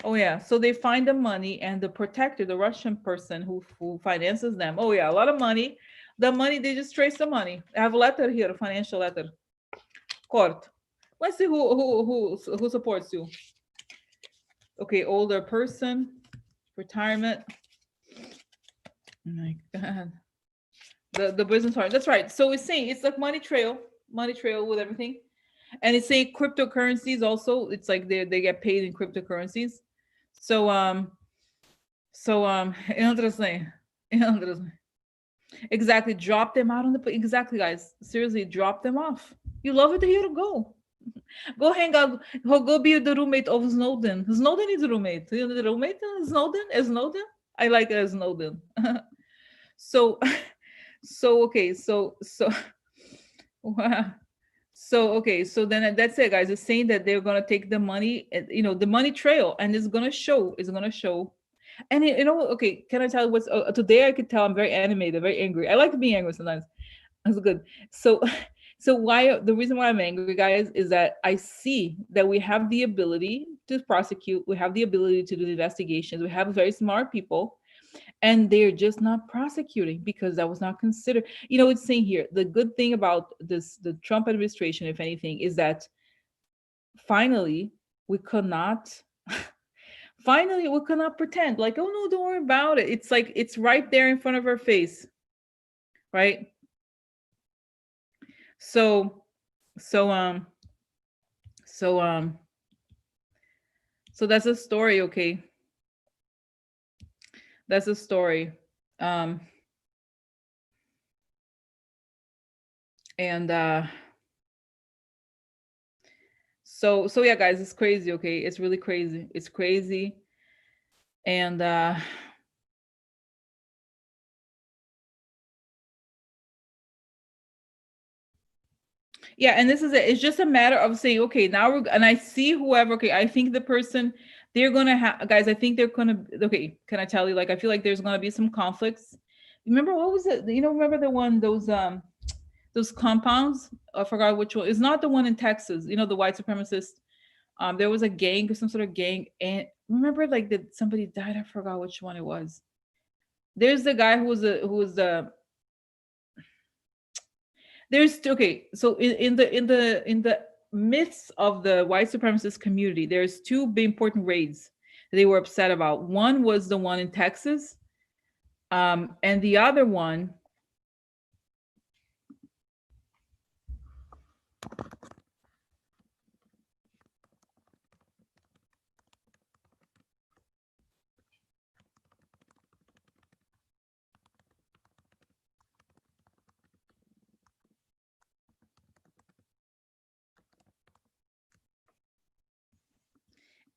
Oh yeah, so they find the money and the protector, the Russian person who finances them. Oh yeah, a lot of money. The money they just trace the money. I have a letter here, a financial letter. Court. Let's see who supports you. Okay, older person, retirement. Oh my God. The business part. That's right. So it's saying it's like money trail with everything, and it's saying cryptocurrencies also. It's like they get paid in cryptocurrencies. So interesting. Interesting. Exactly. Drop them out on the exactly, guys. Seriously, drop them off. You love it, here to go. Go hang out. Go be the roommate of Snowden. Snowden is a roommate. You know the roommate Snowden? As Snowden? I like as Snowden. So okay, wow. So okay, so then that's it, guys. It's saying that they're gonna take the money, the money trail, and it's gonna show. It's gonna show. And okay, can I tell you what's today? I could tell I'm very animated, very angry. I like being angry sometimes. That's good. So, why the reason why I'm angry, guys, is that I see that we have the ability to prosecute. We have the ability to do the investigations. We have very smart people, and they're just not prosecuting because that was not considered. It's saying here the good thing about the Trump administration, if anything, is that finally we could not pretend like, oh no, don't worry about it. It's like it's right there in front of our face, right? So so um so um so that's a story. Okay, that's a story. um and so yeah, guys, it's crazy. Okay, it's really crazy. It's crazy. And Yeah, and this is it. It's just a matter of saying, okay, now we're, and I see whoever, okay, I think the person, they're gonna have, guys, I think they're gonna, okay, can I tell you, like, I feel like there's gonna be some conflicts. Remember, what was it? You know, remember the one, those compounds? I forgot which one. It's not the one in Texas, you know, the white supremacist. There was a gang or some sort of gang, and remember, like, that somebody died. I forgot which one it was. There's the guy who was the there's okay, so in the myths of the white supremacist community, there's two big important raids that they were upset about. One was the one in Texas, and the other one,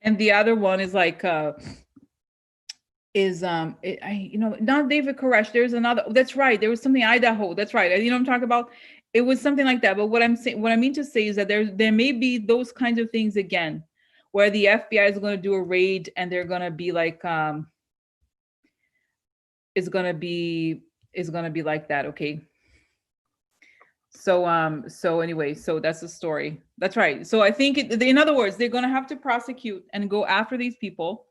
and the other one is like not David Koresh. There's another. That's right. There was something Idaho. That's right. You know what I'm talking about. It was something like that. But what I'm saying, what I mean to say is that there may be those kinds of things again, where the FBI is going to do a raid and they're going to be like, it's going to be like that. Okay. So anyway, so that's the story. That's right. So I think in other words, they're going to have to prosecute and go after these people,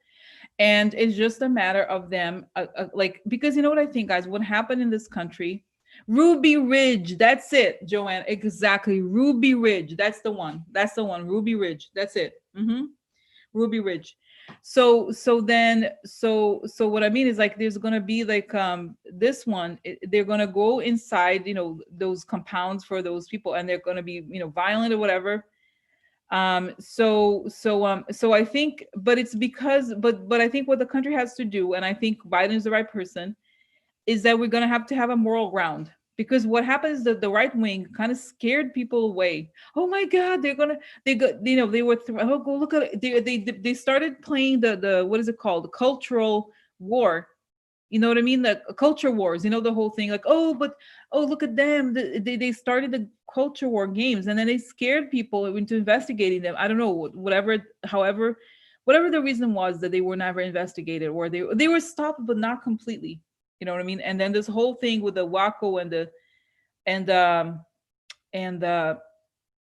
and it's just a matter of them like, because you know what I think, guys, what happened in this country, Ruby Ridge, that's it, Joanne, exactly, Ruby Ridge, that's the one, Ruby Ridge, that's it. Ruby Ridge. So what I mean is, like, there's gonna be like this one, they're gonna go inside, those compounds for those people, and they're gonna be, violent or whatever. So I think, but it's because, but I think what the country has to do, and I think Biden is the right person, is that we're going to have a moral ground, because what happens is that the right wing kind of scared people away. Oh my God, they're gonna, they go, they were oh, go look at it. They started playing the what is it called, the cultural war. You know what I mean? The culture wars, the whole thing, like, oh, but oh, look at them. They started the culture war games, and then they scared people into investigating them. I don't know, whatever, however, whatever the reason was, that they were never investigated, or they were stopped, but not completely. You know what I mean? And then this whole thing with the Waco and and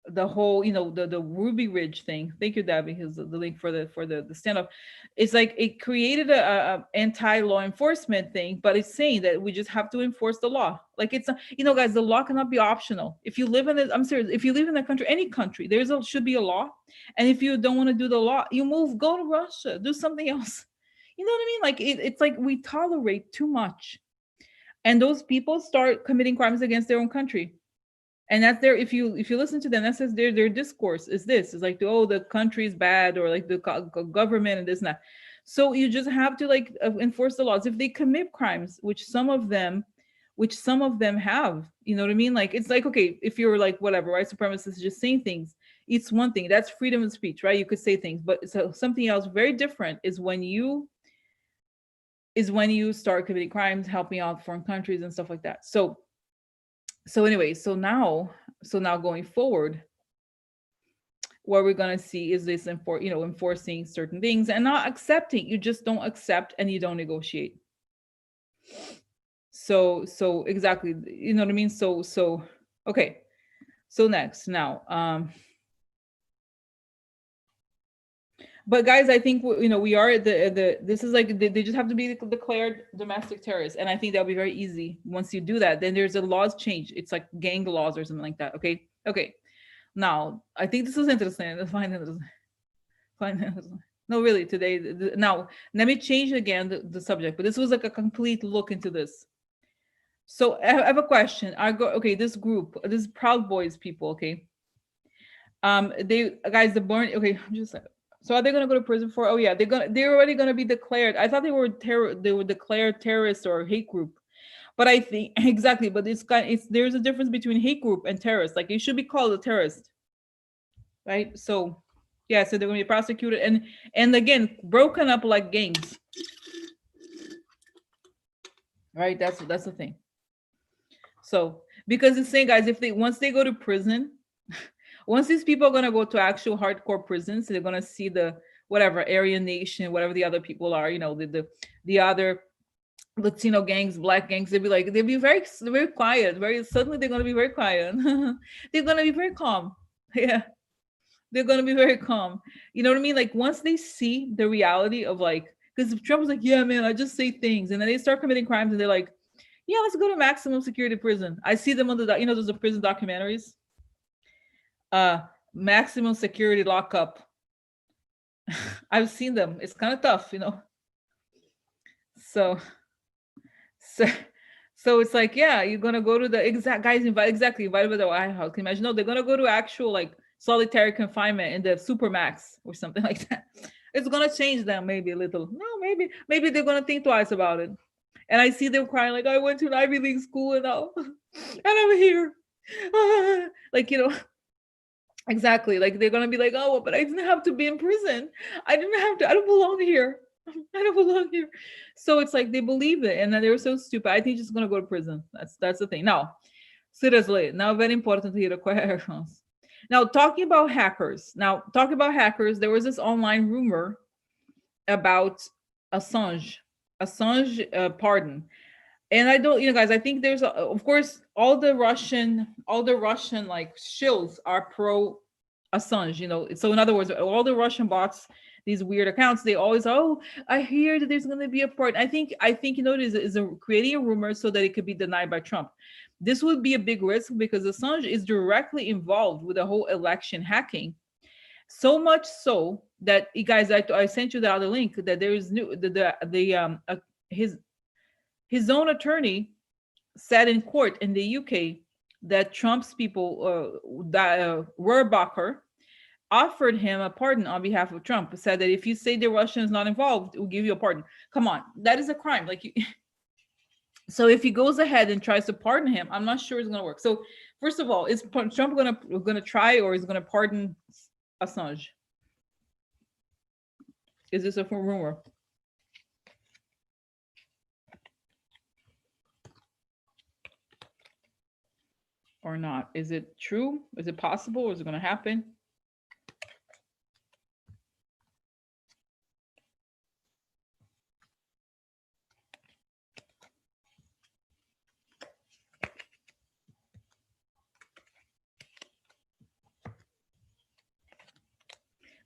the whole, the Ruby Ridge thing. Thank you, Debbie. Here's the link for the stand up. It's like it created a anti law enforcement thing, but it's saying that we just have to enforce the law. Like, it's guys, the law cannot be optional. If you live in it, I'm serious. If you live in a country, any country, should be a law. And if you don't want to do the law, you move, go to Russia, do something else. You know what I mean? Like, it's like we tolerate too much, and those people start committing crimes against their own country. And that's their, if you listen to them, that says their discourse is this, is like, oh, the country is bad, or like the government and this and that. So you just have to, like, enforce the laws if they commit crimes, which some of them have. You know what I mean? Like, it's like, okay, if you're like, whatever, white supremacists just saying things, it's one thing, that's freedom of speech, right? You could say things, but so something else very different is when you start committing crimes, helping out foreign countries and stuff like that. So anyway, so now going forward, what we're going to see is this enforcing certain things and not accepting. You just don't accept, and you don't negotiate. So exactly, you know what I mean? So okay. So next, now, but guys, I think we are this is like, they just have to be declared domestic terrorists, and I think that'll be very easy. Once you do that, then there's a laws change. It's like gang laws or something like that. Okay. Now, I think this is interesting. Find interesting. No, really, today. Now, let me change again the subject, but this was like a complete look into this. So I have a question. Okay, this group, this Proud Boys people, okay. They guys, the born, okay, I'm just like, so are they gonna go to prison for? Oh yeah, they're already gonna be declared. I thought they were declared terrorist or hate group. But I think exactly, but there's a difference between hate group and terrorist. Like, it should be called a terrorist, right? So yeah, so they're gonna be prosecuted and again broken up like gangs, right? That's the thing. So because it's saying, guys, if they once they go to prison, Once these people are gonna go to actual hardcore prisons, they're gonna see the whatever Aryan Nation, whatever the other people are, the other Latino gangs, black gangs. They'll be very quiet. Very suddenly they're gonna be very quiet. They're gonna be very calm. Yeah, they're gonna be very calm. You know what I mean? Like once they see the reality of like, because Trump was like, yeah, man, I just say things, and then they start committing crimes, and they're like, yeah, let's go to maximum security prison. I see them on those are prison documentaries. Uh, maximum security lockup. I've seen them. It's kind of tough. So, so, so it's like, yeah, you're gonna go to the exact guys invited by the White House. Can you imagine? No, they're gonna go to actual like solitary confinement in the supermax or something like that. It's gonna change them maybe a little. No, maybe they're gonna think twice about it. And I see them crying like, I went to an Ivy League school and now, and I'm here. Like, exactly. Like they're gonna be like, oh, but I didn't have to be in prison. I didn't have to. I don't belong here. I don't belong here. So it's like they believe it, and then they're so stupid. I think just gonna go to prison. That's the thing. Now, seriously, now very important here. Now talking about hackers. There was this online rumor about Assange pardon. And I don't, guys, I think there's of course all the Russian like shills are pro Assange. So in other words, all the Russian bots, these weird accounts, they always, oh, I hear that there's going to be a pardon. I think it is creating a rumor so that it could be denied by Trump. This would be a big risk because Assange is directly involved with the whole election hacking. So much so that, you guys, I sent you the other link that there is his own attorney said in court in the UK that Trump's people, Rohrbacher, offered him a pardon on behalf of Trump. Said that if you say the Russian is not involved, we'll give you a pardon. Come on, that is a crime. So if he goes ahead and tries to pardon him, I'm not sure it's going to work. So first of all, is Trump going to try, or is going to pardon Assange? Is this a rumor? Or not? Is it true? Is it possible? Is it going to happen?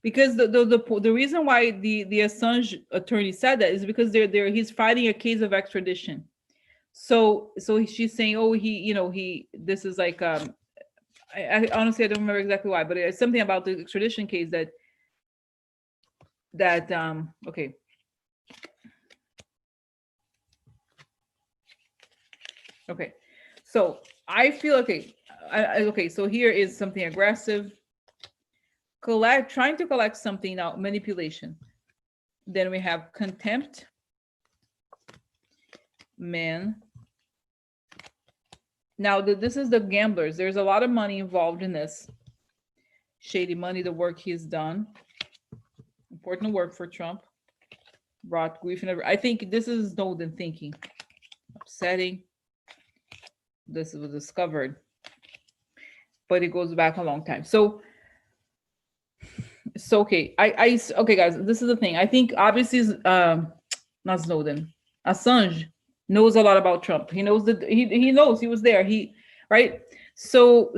Because the reason why the Assange attorney said that is because he's fighting a case of extradition. So she's saying, oh, this is like I honestly I don't remember exactly why, but it's something about the extradition case that okay. Okay, so I feel okay. Okay, so here is something aggressive. Trying to collect something now, manipulation. Then we have contempt, man. Now this is the gamblers. There's a lot of money involved in this. Shady money, the work he's done. Important work for Trump. Brought grief and everything. I think this is Snowden thinking. Upsetting. This was discovered. But it goes back a long time. So okay. Okay, guys, this is the thing. I think obviously not Snowden. Assange knows a lot about Trump. He knows that he knows he was there. Right? So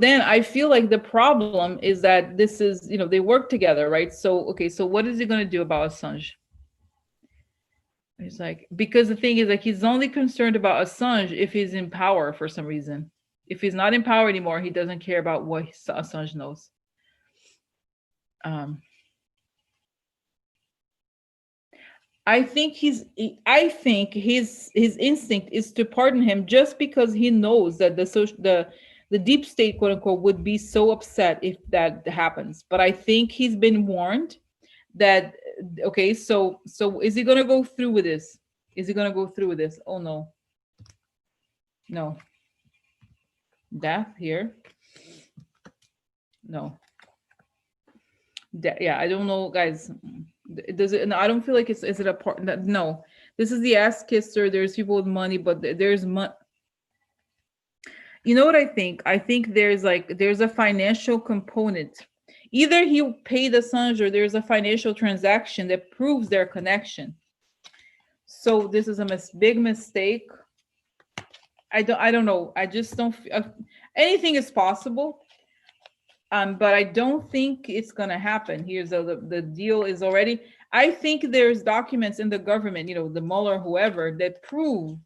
then I feel like the problem is that this is, they work together, right? So okay, so what is he going to do about Assange? It's like, because the thing is, like, he's only concerned about Assange if he's in power for some reason. If he's not in power anymore, he doesn't care about what Assange knows. I think his instinct is to pardon him just because he knows that the deep state, quote unquote, would be so upset if that happens. But I think he's been warned that, okay, so is he going to go through with this? Oh no. Death here. No. Yeah, I don't know, guys. Does it? No, I don't feel like is it a part? No, this is the ass kisser. There's people with money, but there's money. You know what I think? I think there's a financial component. Either he paid Assange or there's a financial transaction that proves their connection. So this is a big mistake. I don't know. I just don't anything is possible. But I don't think it's gonna happen. Here's the deal is already. I think there's documents in the government, the Mueller, whoever, that prove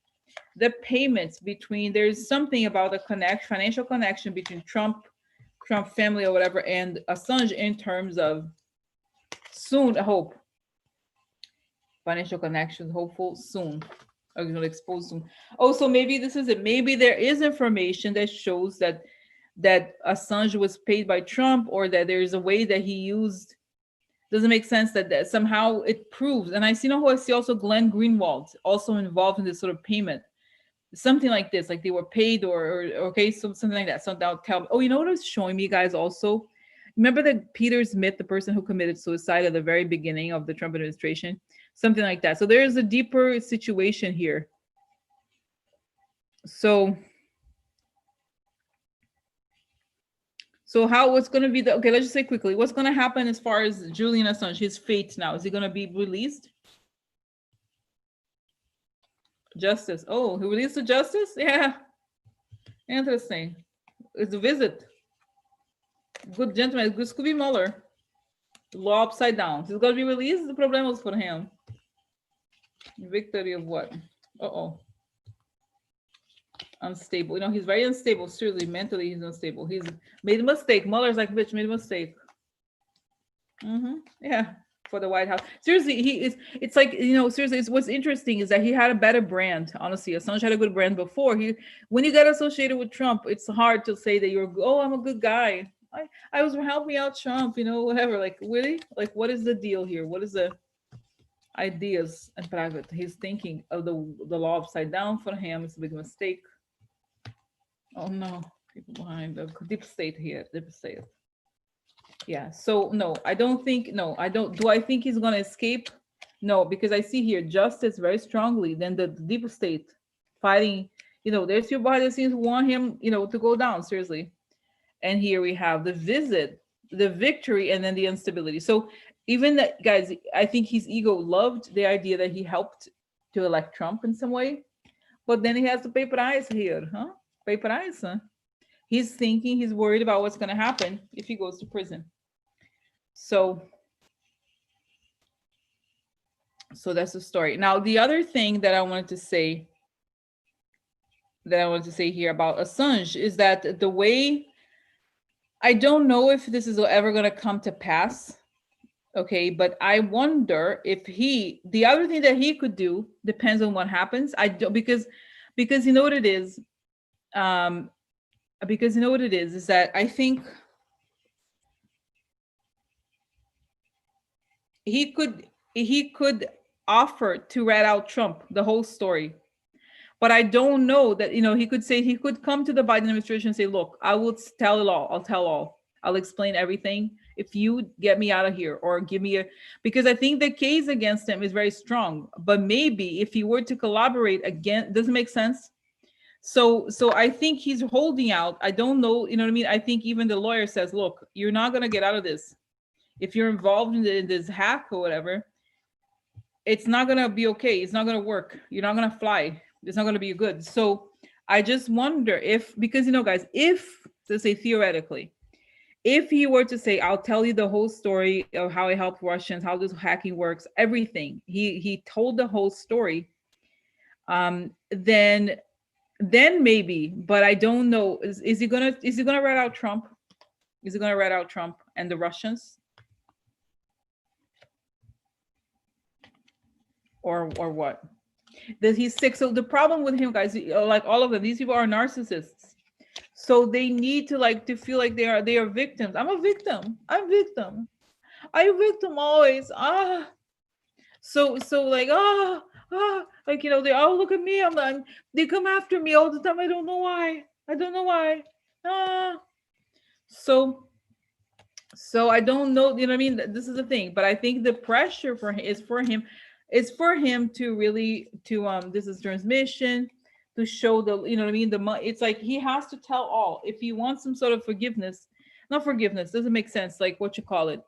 the payments between. There's something about the financial connection between Trump family or whatever, and Assange in terms of soon. I hope financial connections. Hopeful soon. I'm gonna expose soon. Also, maybe this is it. Maybe there is information that shows that Assange was paid by Trump, or that there's a way that he used. Doesn't make sense that somehow it proves. And I see also Glenn Greenwald also involved in this sort of payment, something like this, like they were paid or okay, so something like that. So that'll tell me. Oh, you know what it's showing me, guys? Also, remember that Peter Smith, the person who committed suicide at the very beginning of the Trump administration, something like that. So there is a deeper situation here. So what's going to be okay, let's just say quickly, what's going to happen as far as Julian Assange, his fate now? Is he going to be released? Justice. Oh, he released to justice? Yeah. Interesting. It's a visit. Good gentleman. Good Scooby Mueller. Law upside down. He's going to be released? The problem was for him. Victory of what? Uh-oh. Unstable. He's very unstable. Seriously, mentally, he's unstable. He's made a mistake. Mueller's like, bitch, made a mistake. Yeah, for the White House. Seriously, he is. It's like, seriously, what's interesting is that he had a better brand. Honestly, Assange had a good brand before. When you get associated with Trump, it's hard to say that I'm a good guy. I was helping out Trump, whatever. Like, really? Like, what is the deal here? What is the ideas in private? He's thinking of the law upside down for him. It's a big mistake. Oh no, people behind the deep state here, deep state. Yeah, so no, I don't think, no, I don't, do I think he's gonna escape? No, because I see here justice very strongly, then the deep state fighting, there's people behind the scenes who want him, to go down, seriously. And here we have the visit, the victory, and then the instability. So even that, guys, I think his ego loved the idea that he helped to elect Trump in some way, but then he has to pay price here, huh? Pay price, huh? He's thinking, he's worried about what's going to happen if he goes to prison. So that's the story. Now, the other thing that I wanted to say here about Assange is that the way, I don't know if this is ever going to come to pass. Okay, but I wonder if the other thing that he could do depends on what happens. I don't, because you know what it is. Because you know what it is that I think he could offer to rat out Trump, the whole story. But I don't know that, he could come to the Biden administration and say, look, I will tell it all. I'll tell all. I'll explain everything if you get me out of here, or give me because I think the case against him is very strong. But maybe if he were to collaborate again, doesn't make sense. So I think he's holding out. I don't know, you know what I mean? I think even the lawyer says, look, you're not going to get out of this. If you're involved in this hack or whatever, it's not going to be okay. It's not going to work. You're not going to fly. It's not going to be good. So I just wonder because, guys, if, let's say theoretically, if he were to say, I'll tell you the whole story of how I helped Russians, how this hacking works, everything, he told the whole story, then maybe, but I don't know. Is he gonna rat out Trump? Is he gonna rat out Trump and the Russians? Or what? That he's sick. So the problem with him, guys, like all of them, these people are narcissists. So they need to feel like they are victims. I'm a victim. I'm victim always. So like, like, they all look at me. They come after me all the time. I don't know why. So I don't know, you know what I mean? This is the thing, but I think the pressure is for him to really, this is transmission, to show the, you know what I mean? It's like he has to tell all if he wants some sort of forgiveness. Not forgiveness, doesn't make sense. Like what you call it.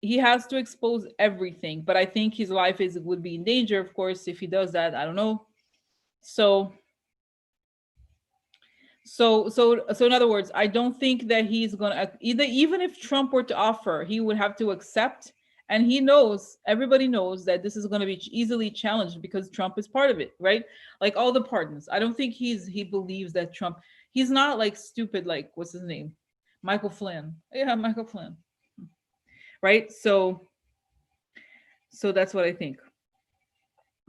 He has to expose everything. But I think his life is would be in danger, of course, if he does that. I don't know. So so in other words, I don't think that he's gonna either, even if Trump were to offer, he would have to accept. And he knows, everybody knows that this is going to be easily challenged because Trump is part of it, right? Like all the pardons. I don't think he believes that Trump, he's not like stupid, like what's his name? Michael Flynn. Yeah, Michael Flynn. Right? So that's what I think.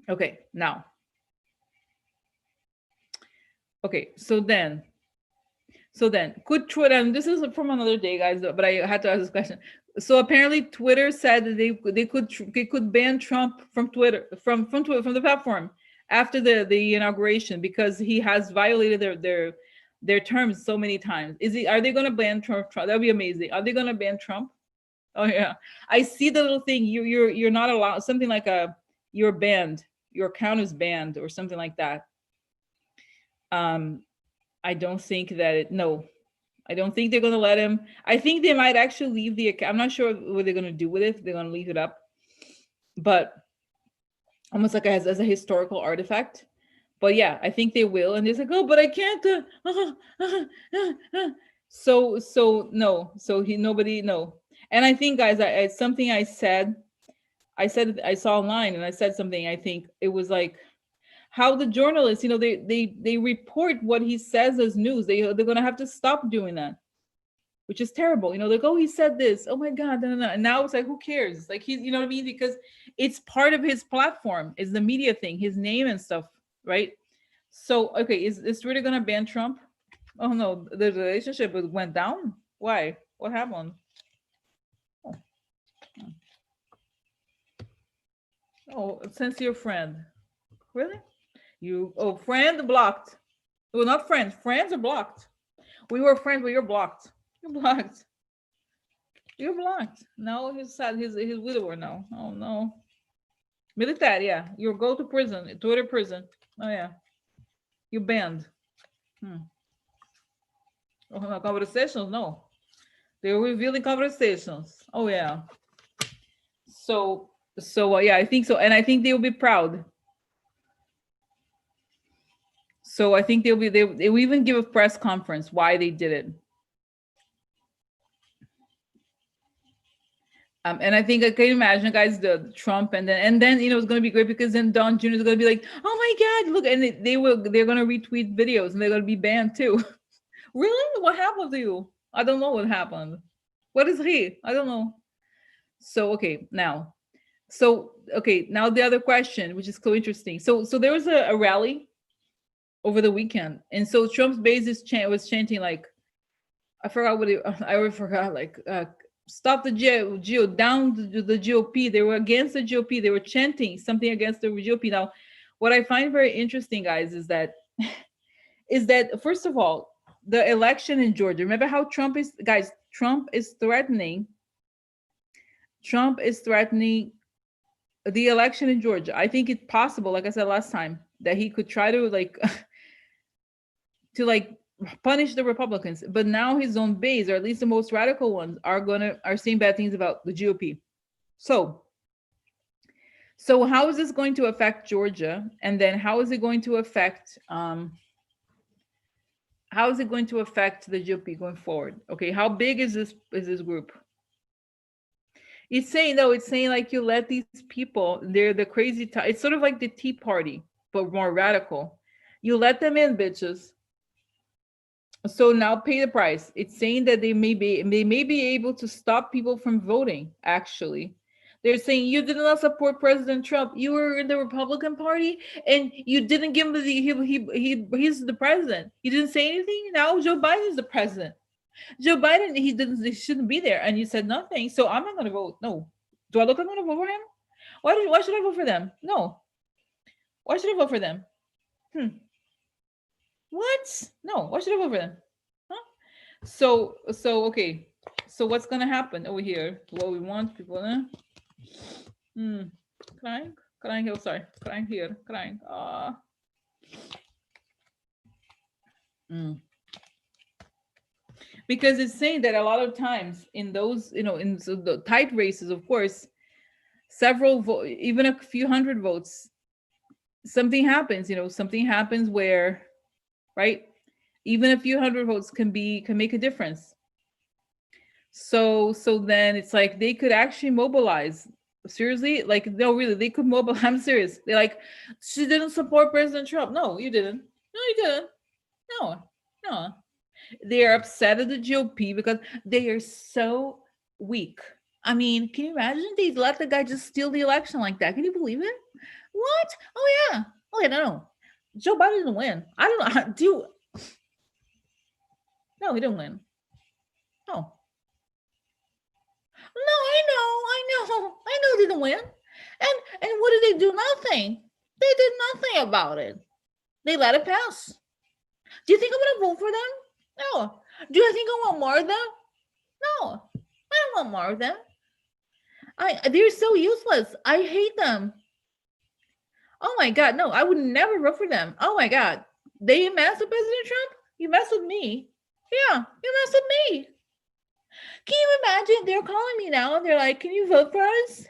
Okay, now. Okay, so then could Twitter, and this is from another day, guys, but I had to ask this question. So apparently Twitter said that they could ban Trump from Twitter, from Twitter, from the platform after the inauguration, because he has violated their terms so many times. Are they going to ban Trump? That would be amazing. Are they going to ban Trump? Oh yeah, I see the little thing. You're not allowed, something like you're banned. Your account is banned or something like that. I don't think that no, I don't think they're going to let him. I think they might actually leave the account. I'm not sure what they're going to do with it. If they're going to leave it up, but almost like as a historical artifact. But yeah, I think they will. And they're like, oh, but I can't. So no. So nobody no. And I think, guys, it's something I said I saw online, and I said something. I think it was like how the journalists, they report what he says as news. They're gonna have to stop doing that, which is terrible. Like, oh, he said this. Oh my God, no. And now it's like, who cares? Like he's, you know what I mean? Because it's part of his platform, is the media thing, his name and stuff, right? So okay, is Twitter gonna ban Trump? Oh no, the relationship went down. Why? What happened? Oh, since your friend. Really? Friend blocked. Well, not friends. Friends are blocked. We were friends, but you're blocked. You're blocked. You're blocked. No, he's sad. He's widower now. Oh no. Military, yeah. You go to prison, Twitter prison. Oh yeah. You banned. Oh, no, conversations, no. They're revealing conversations. Oh yeah. So yeah, I think so, and I think they'll be proud. So I think they will even give a press conference why they did it. And I think I can imagine, guys, the Trump, and then it's going to be great, because then Don Jr. is going to be like, oh my God, look, and they're going to retweet videos, and they're going to be banned too. Really? What happened to you? I don't know what happened. What is he? I don't know. So okay, now the other question, which is so interesting. So there was a rally over the weekend, and so Trump's base was chanting like, I forgot what I already forgot, like stop the down the GOP. They were against the GOP. They were chanting something against the GOP. Now, what I find very interesting, guys, is that first of all, the election in Georgia. Remember how Trump is threatening the election in Georgia. I think it's possible, like I said last time, that he could try to punish the Republicans, but now his own base, or at least the most radical ones, are saying bad things about the GOP. So how is this going to affect Georgia? And then how is it going to affect the GOP going forward? Okay, how big is this group? It's saying like, you let these people, they're the crazy it's sort of like the Tea Party, but more radical. You let them in, bitches. So now pay the price. It's saying that they may be able to stop people from voting. Actually, they're saying you did not support President Trump. You were in the Republican Party, and you didn't give him he's the president. You didn't say anything. Now Joe Biden is the president. Joe Biden, he shouldn't be there, and you said nothing. So I'm not going to vote. No. Do I look like I'm going to vote for him? Why should I vote for them? No. Why should I vote for them? What? No. Why should I vote for them? Huh? So okay. So what's gonna happen over here? What we want people, crying. Oh, sorry, crying here, crying. Mm. Because it's saying that a lot of times in those, in so the tight races, of course, even a few hundred votes, something happens, something happens where, right? Even a few hundred votes can make a difference. So then it's like they could actually mobilize. Seriously, like no, really, they could mobilize. I'm serious. They're like, she didn't support President Trump. No, you didn't. No, you didn't. No, no. They are upset at the GOP because they are so weak. I mean, can you imagine they let the guy just steal the election like that? Can you believe it? What? Oh yeah. Oh yeah, no. Joe Biden didn't win. I don't know. Do you... No, he didn't win. No. No, I know they didn't win. And what did they do? Nothing. They did nothing about it. They let it pass. Do you think I'm gonna vote for them? No. Do I think I want more of them? No. I don't want more of them. They're so useless. I hate them. Oh my god, no, I would never vote for them. Oh my god. They messed with President Trump? You messed with me. Yeah, you messed with me. Can you imagine? They're calling me now and they're like, can you vote for us?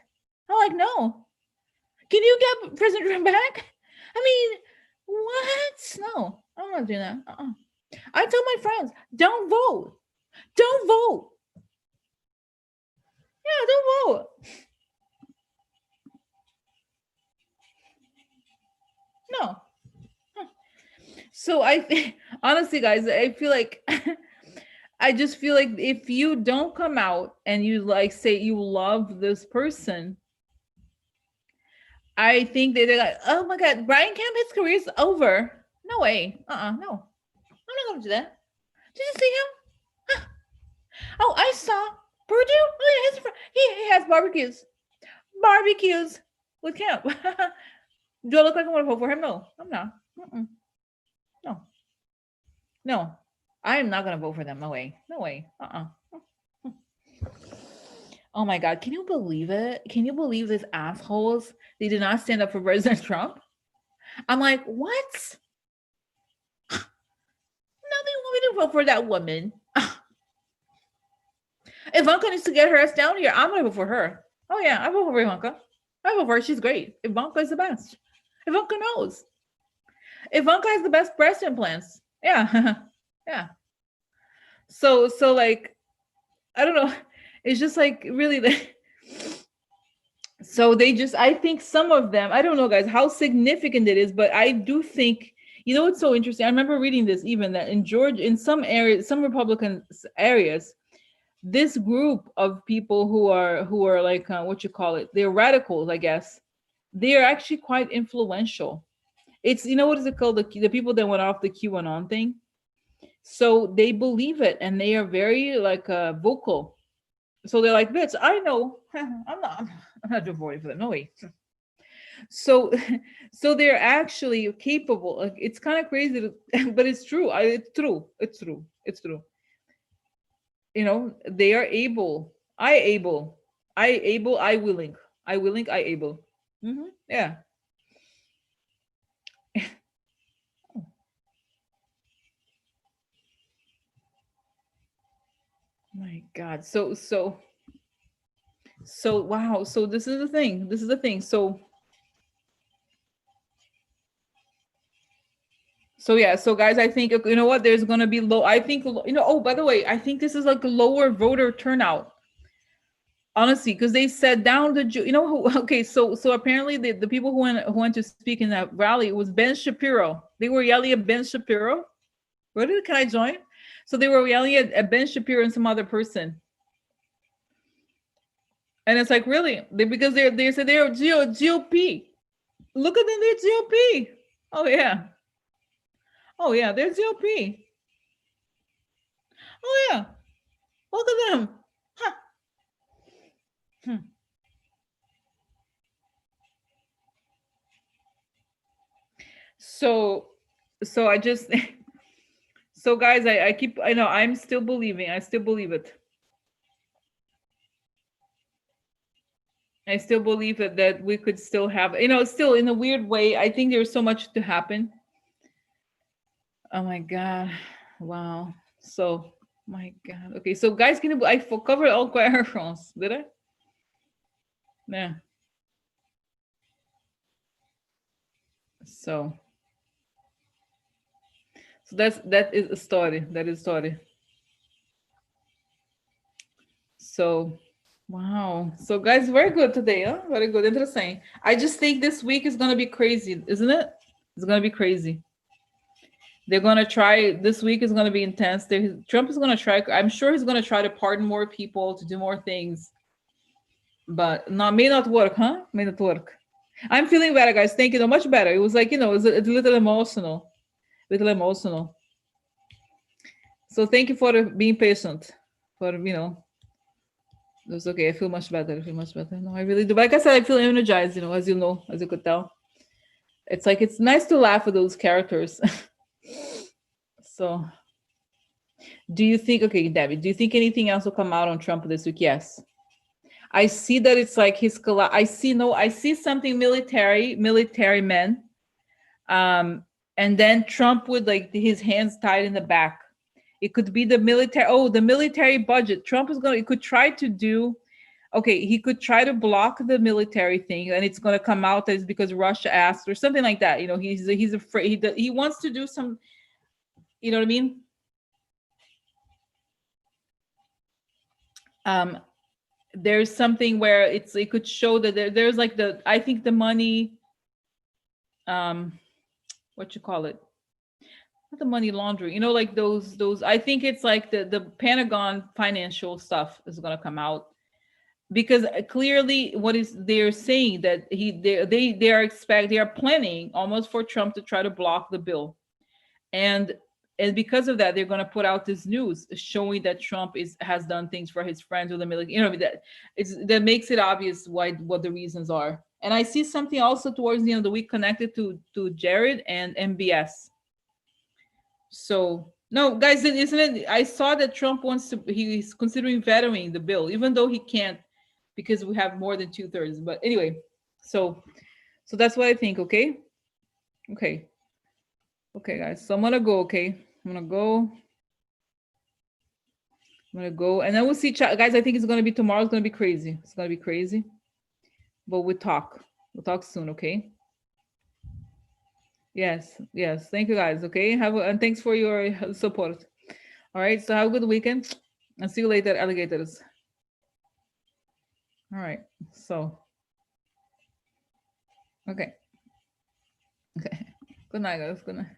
I'm like, no. Can you get President Trump back? I mean, what? No, I'm not doing that. I tell my friends, don't vote. Don't vote. Yeah, don't vote. No. So honestly, guys, I feel like I just feel like if you don't come out and you like say you love this person, I think that they're like, oh my god, Brian Kemp, his career's over. No way. No. I'm not gonna do that. Did you see him? Oh, I saw Purdue. Oh, yeah, he has barbecues. Barbecues with Kemp. Do I look like I'm gonna vote for him? No, I'm not. Mm-mm. No. No. I am not gonna vote for them. No way. No way. Oh my god, can you believe it? Can you believe these assholes? They did not stand up for President Trump. I'm like, what? Now they want me to vote for that woman. Ivanka needs to get her ass down here. I'm gonna vote for her. Oh yeah, I vote for Ivanka. I vote for her. She's great. Ivanka is the best. Ivanka knows. Ivanka has the best breast implants. Yeah. Yeah. So like, I don't know. It's just like really so they just, I think some of them, I don't know guys how significant it is, but I do think, it's so interesting. I remember reading this even that in Georgia, in some areas, some Republican areas, this group of people who are like what you call it, they're radicals, I guess. They are actually quite influential. It's, what is it called, the people that went off the QAnon thing. So they believe it and they are very like vocal. So they're like, bitch, I know. I'm not voting for them. No way. So so they're actually capable. Like, it's kind of crazy but it's true. It's true. They are able. I willing. I able. Yeah. My god. So wow. So this is the thing. So yeah, so guys, I think, you know what, there's gonna be low. I think, oh, by the way, I think this is like a lower voter turnout. Honestly, because they said down the, okay, so apparently the people who went to speak in that rally was Ben Shapiro. They were yelling at Ben Shapiro. Can I join? So they were yelling at Ben Shapiro and some other person. And it's like, really? Because they said they're GOP. Look at them, they're GOP. Oh yeah. Oh yeah, they're GOP. Oh yeah. Look at them. Huh. So I just so guys, I know I'm still believing. I still believe it. I still believe that we could still have, still in a weird way. I think there's so much to happen. Oh my God. Wow. So, my God. Okay. So, guys, can you, covered all choir France, did I? Yeah. So, that is a story. That is story. So, wow. So, guys, very good today, huh? Very good. Interesting. I just think this week is gonna be crazy, isn't it? It's gonna be crazy. They're gonna try. This week is gonna be intense. Trump is gonna try. I'm sure he's gonna try to pardon more people, to do more things, but not may not work, huh? May not work. I'm feeling better, guys. Thank you. No, much better. It was like, it's a little emotional, little emotional. So thank you for being patient. For it was okay. I feel much better. I feel much better. No, I really do. But like I said, I feel energized. As you could tell, it's like it's nice to laugh at those characters. So, do you think? Okay, David, do you think anything else will come out on Trump this week? Yes. I see that it's like I see no. I see something military men. And then Trump with like his hands tied in the back. It could be the military. Oh, the military budget. Trump is going to, he could try to do, okay, he could try to block the military thing and it's going to come out as because Russia asked or something like that. He's afraid, he wants to do some, you know what I mean? Um, there's something where it could show that there's like I think the money, um, what you call it? Not the money laundering, like those I think it's like the Pentagon financial stuff is going to come out because clearly what is they're saying that they are planning almost for Trump to try to block the bill, and because of that they're going to put out this news showing that Trump has done things for his friends with the military, that makes it obvious what the reasons are. And I see something also towards the end of the week connected to Jared and MBS. So no, guys, isn't it? I saw that Trump wants to. He's considering vetoing the bill, even though he can't, because we have more than 2/3. But anyway, so that's what I think. Okay, okay, okay, guys. So I'm gonna go. Okay, I'm gonna go. I'm gonna go, and then we'll see, guys. I think it's gonna be tomorrow. It's gonna be crazy. It's gonna be crazy. But we'll talk. We'll talk soon. Okay. Yes. Yes. Thank you, guys. Okay. And thanks for your support. All right. So have a good weekend. And see you later, alligators. All right. So, okay. Okay. Good night, guys. Good night.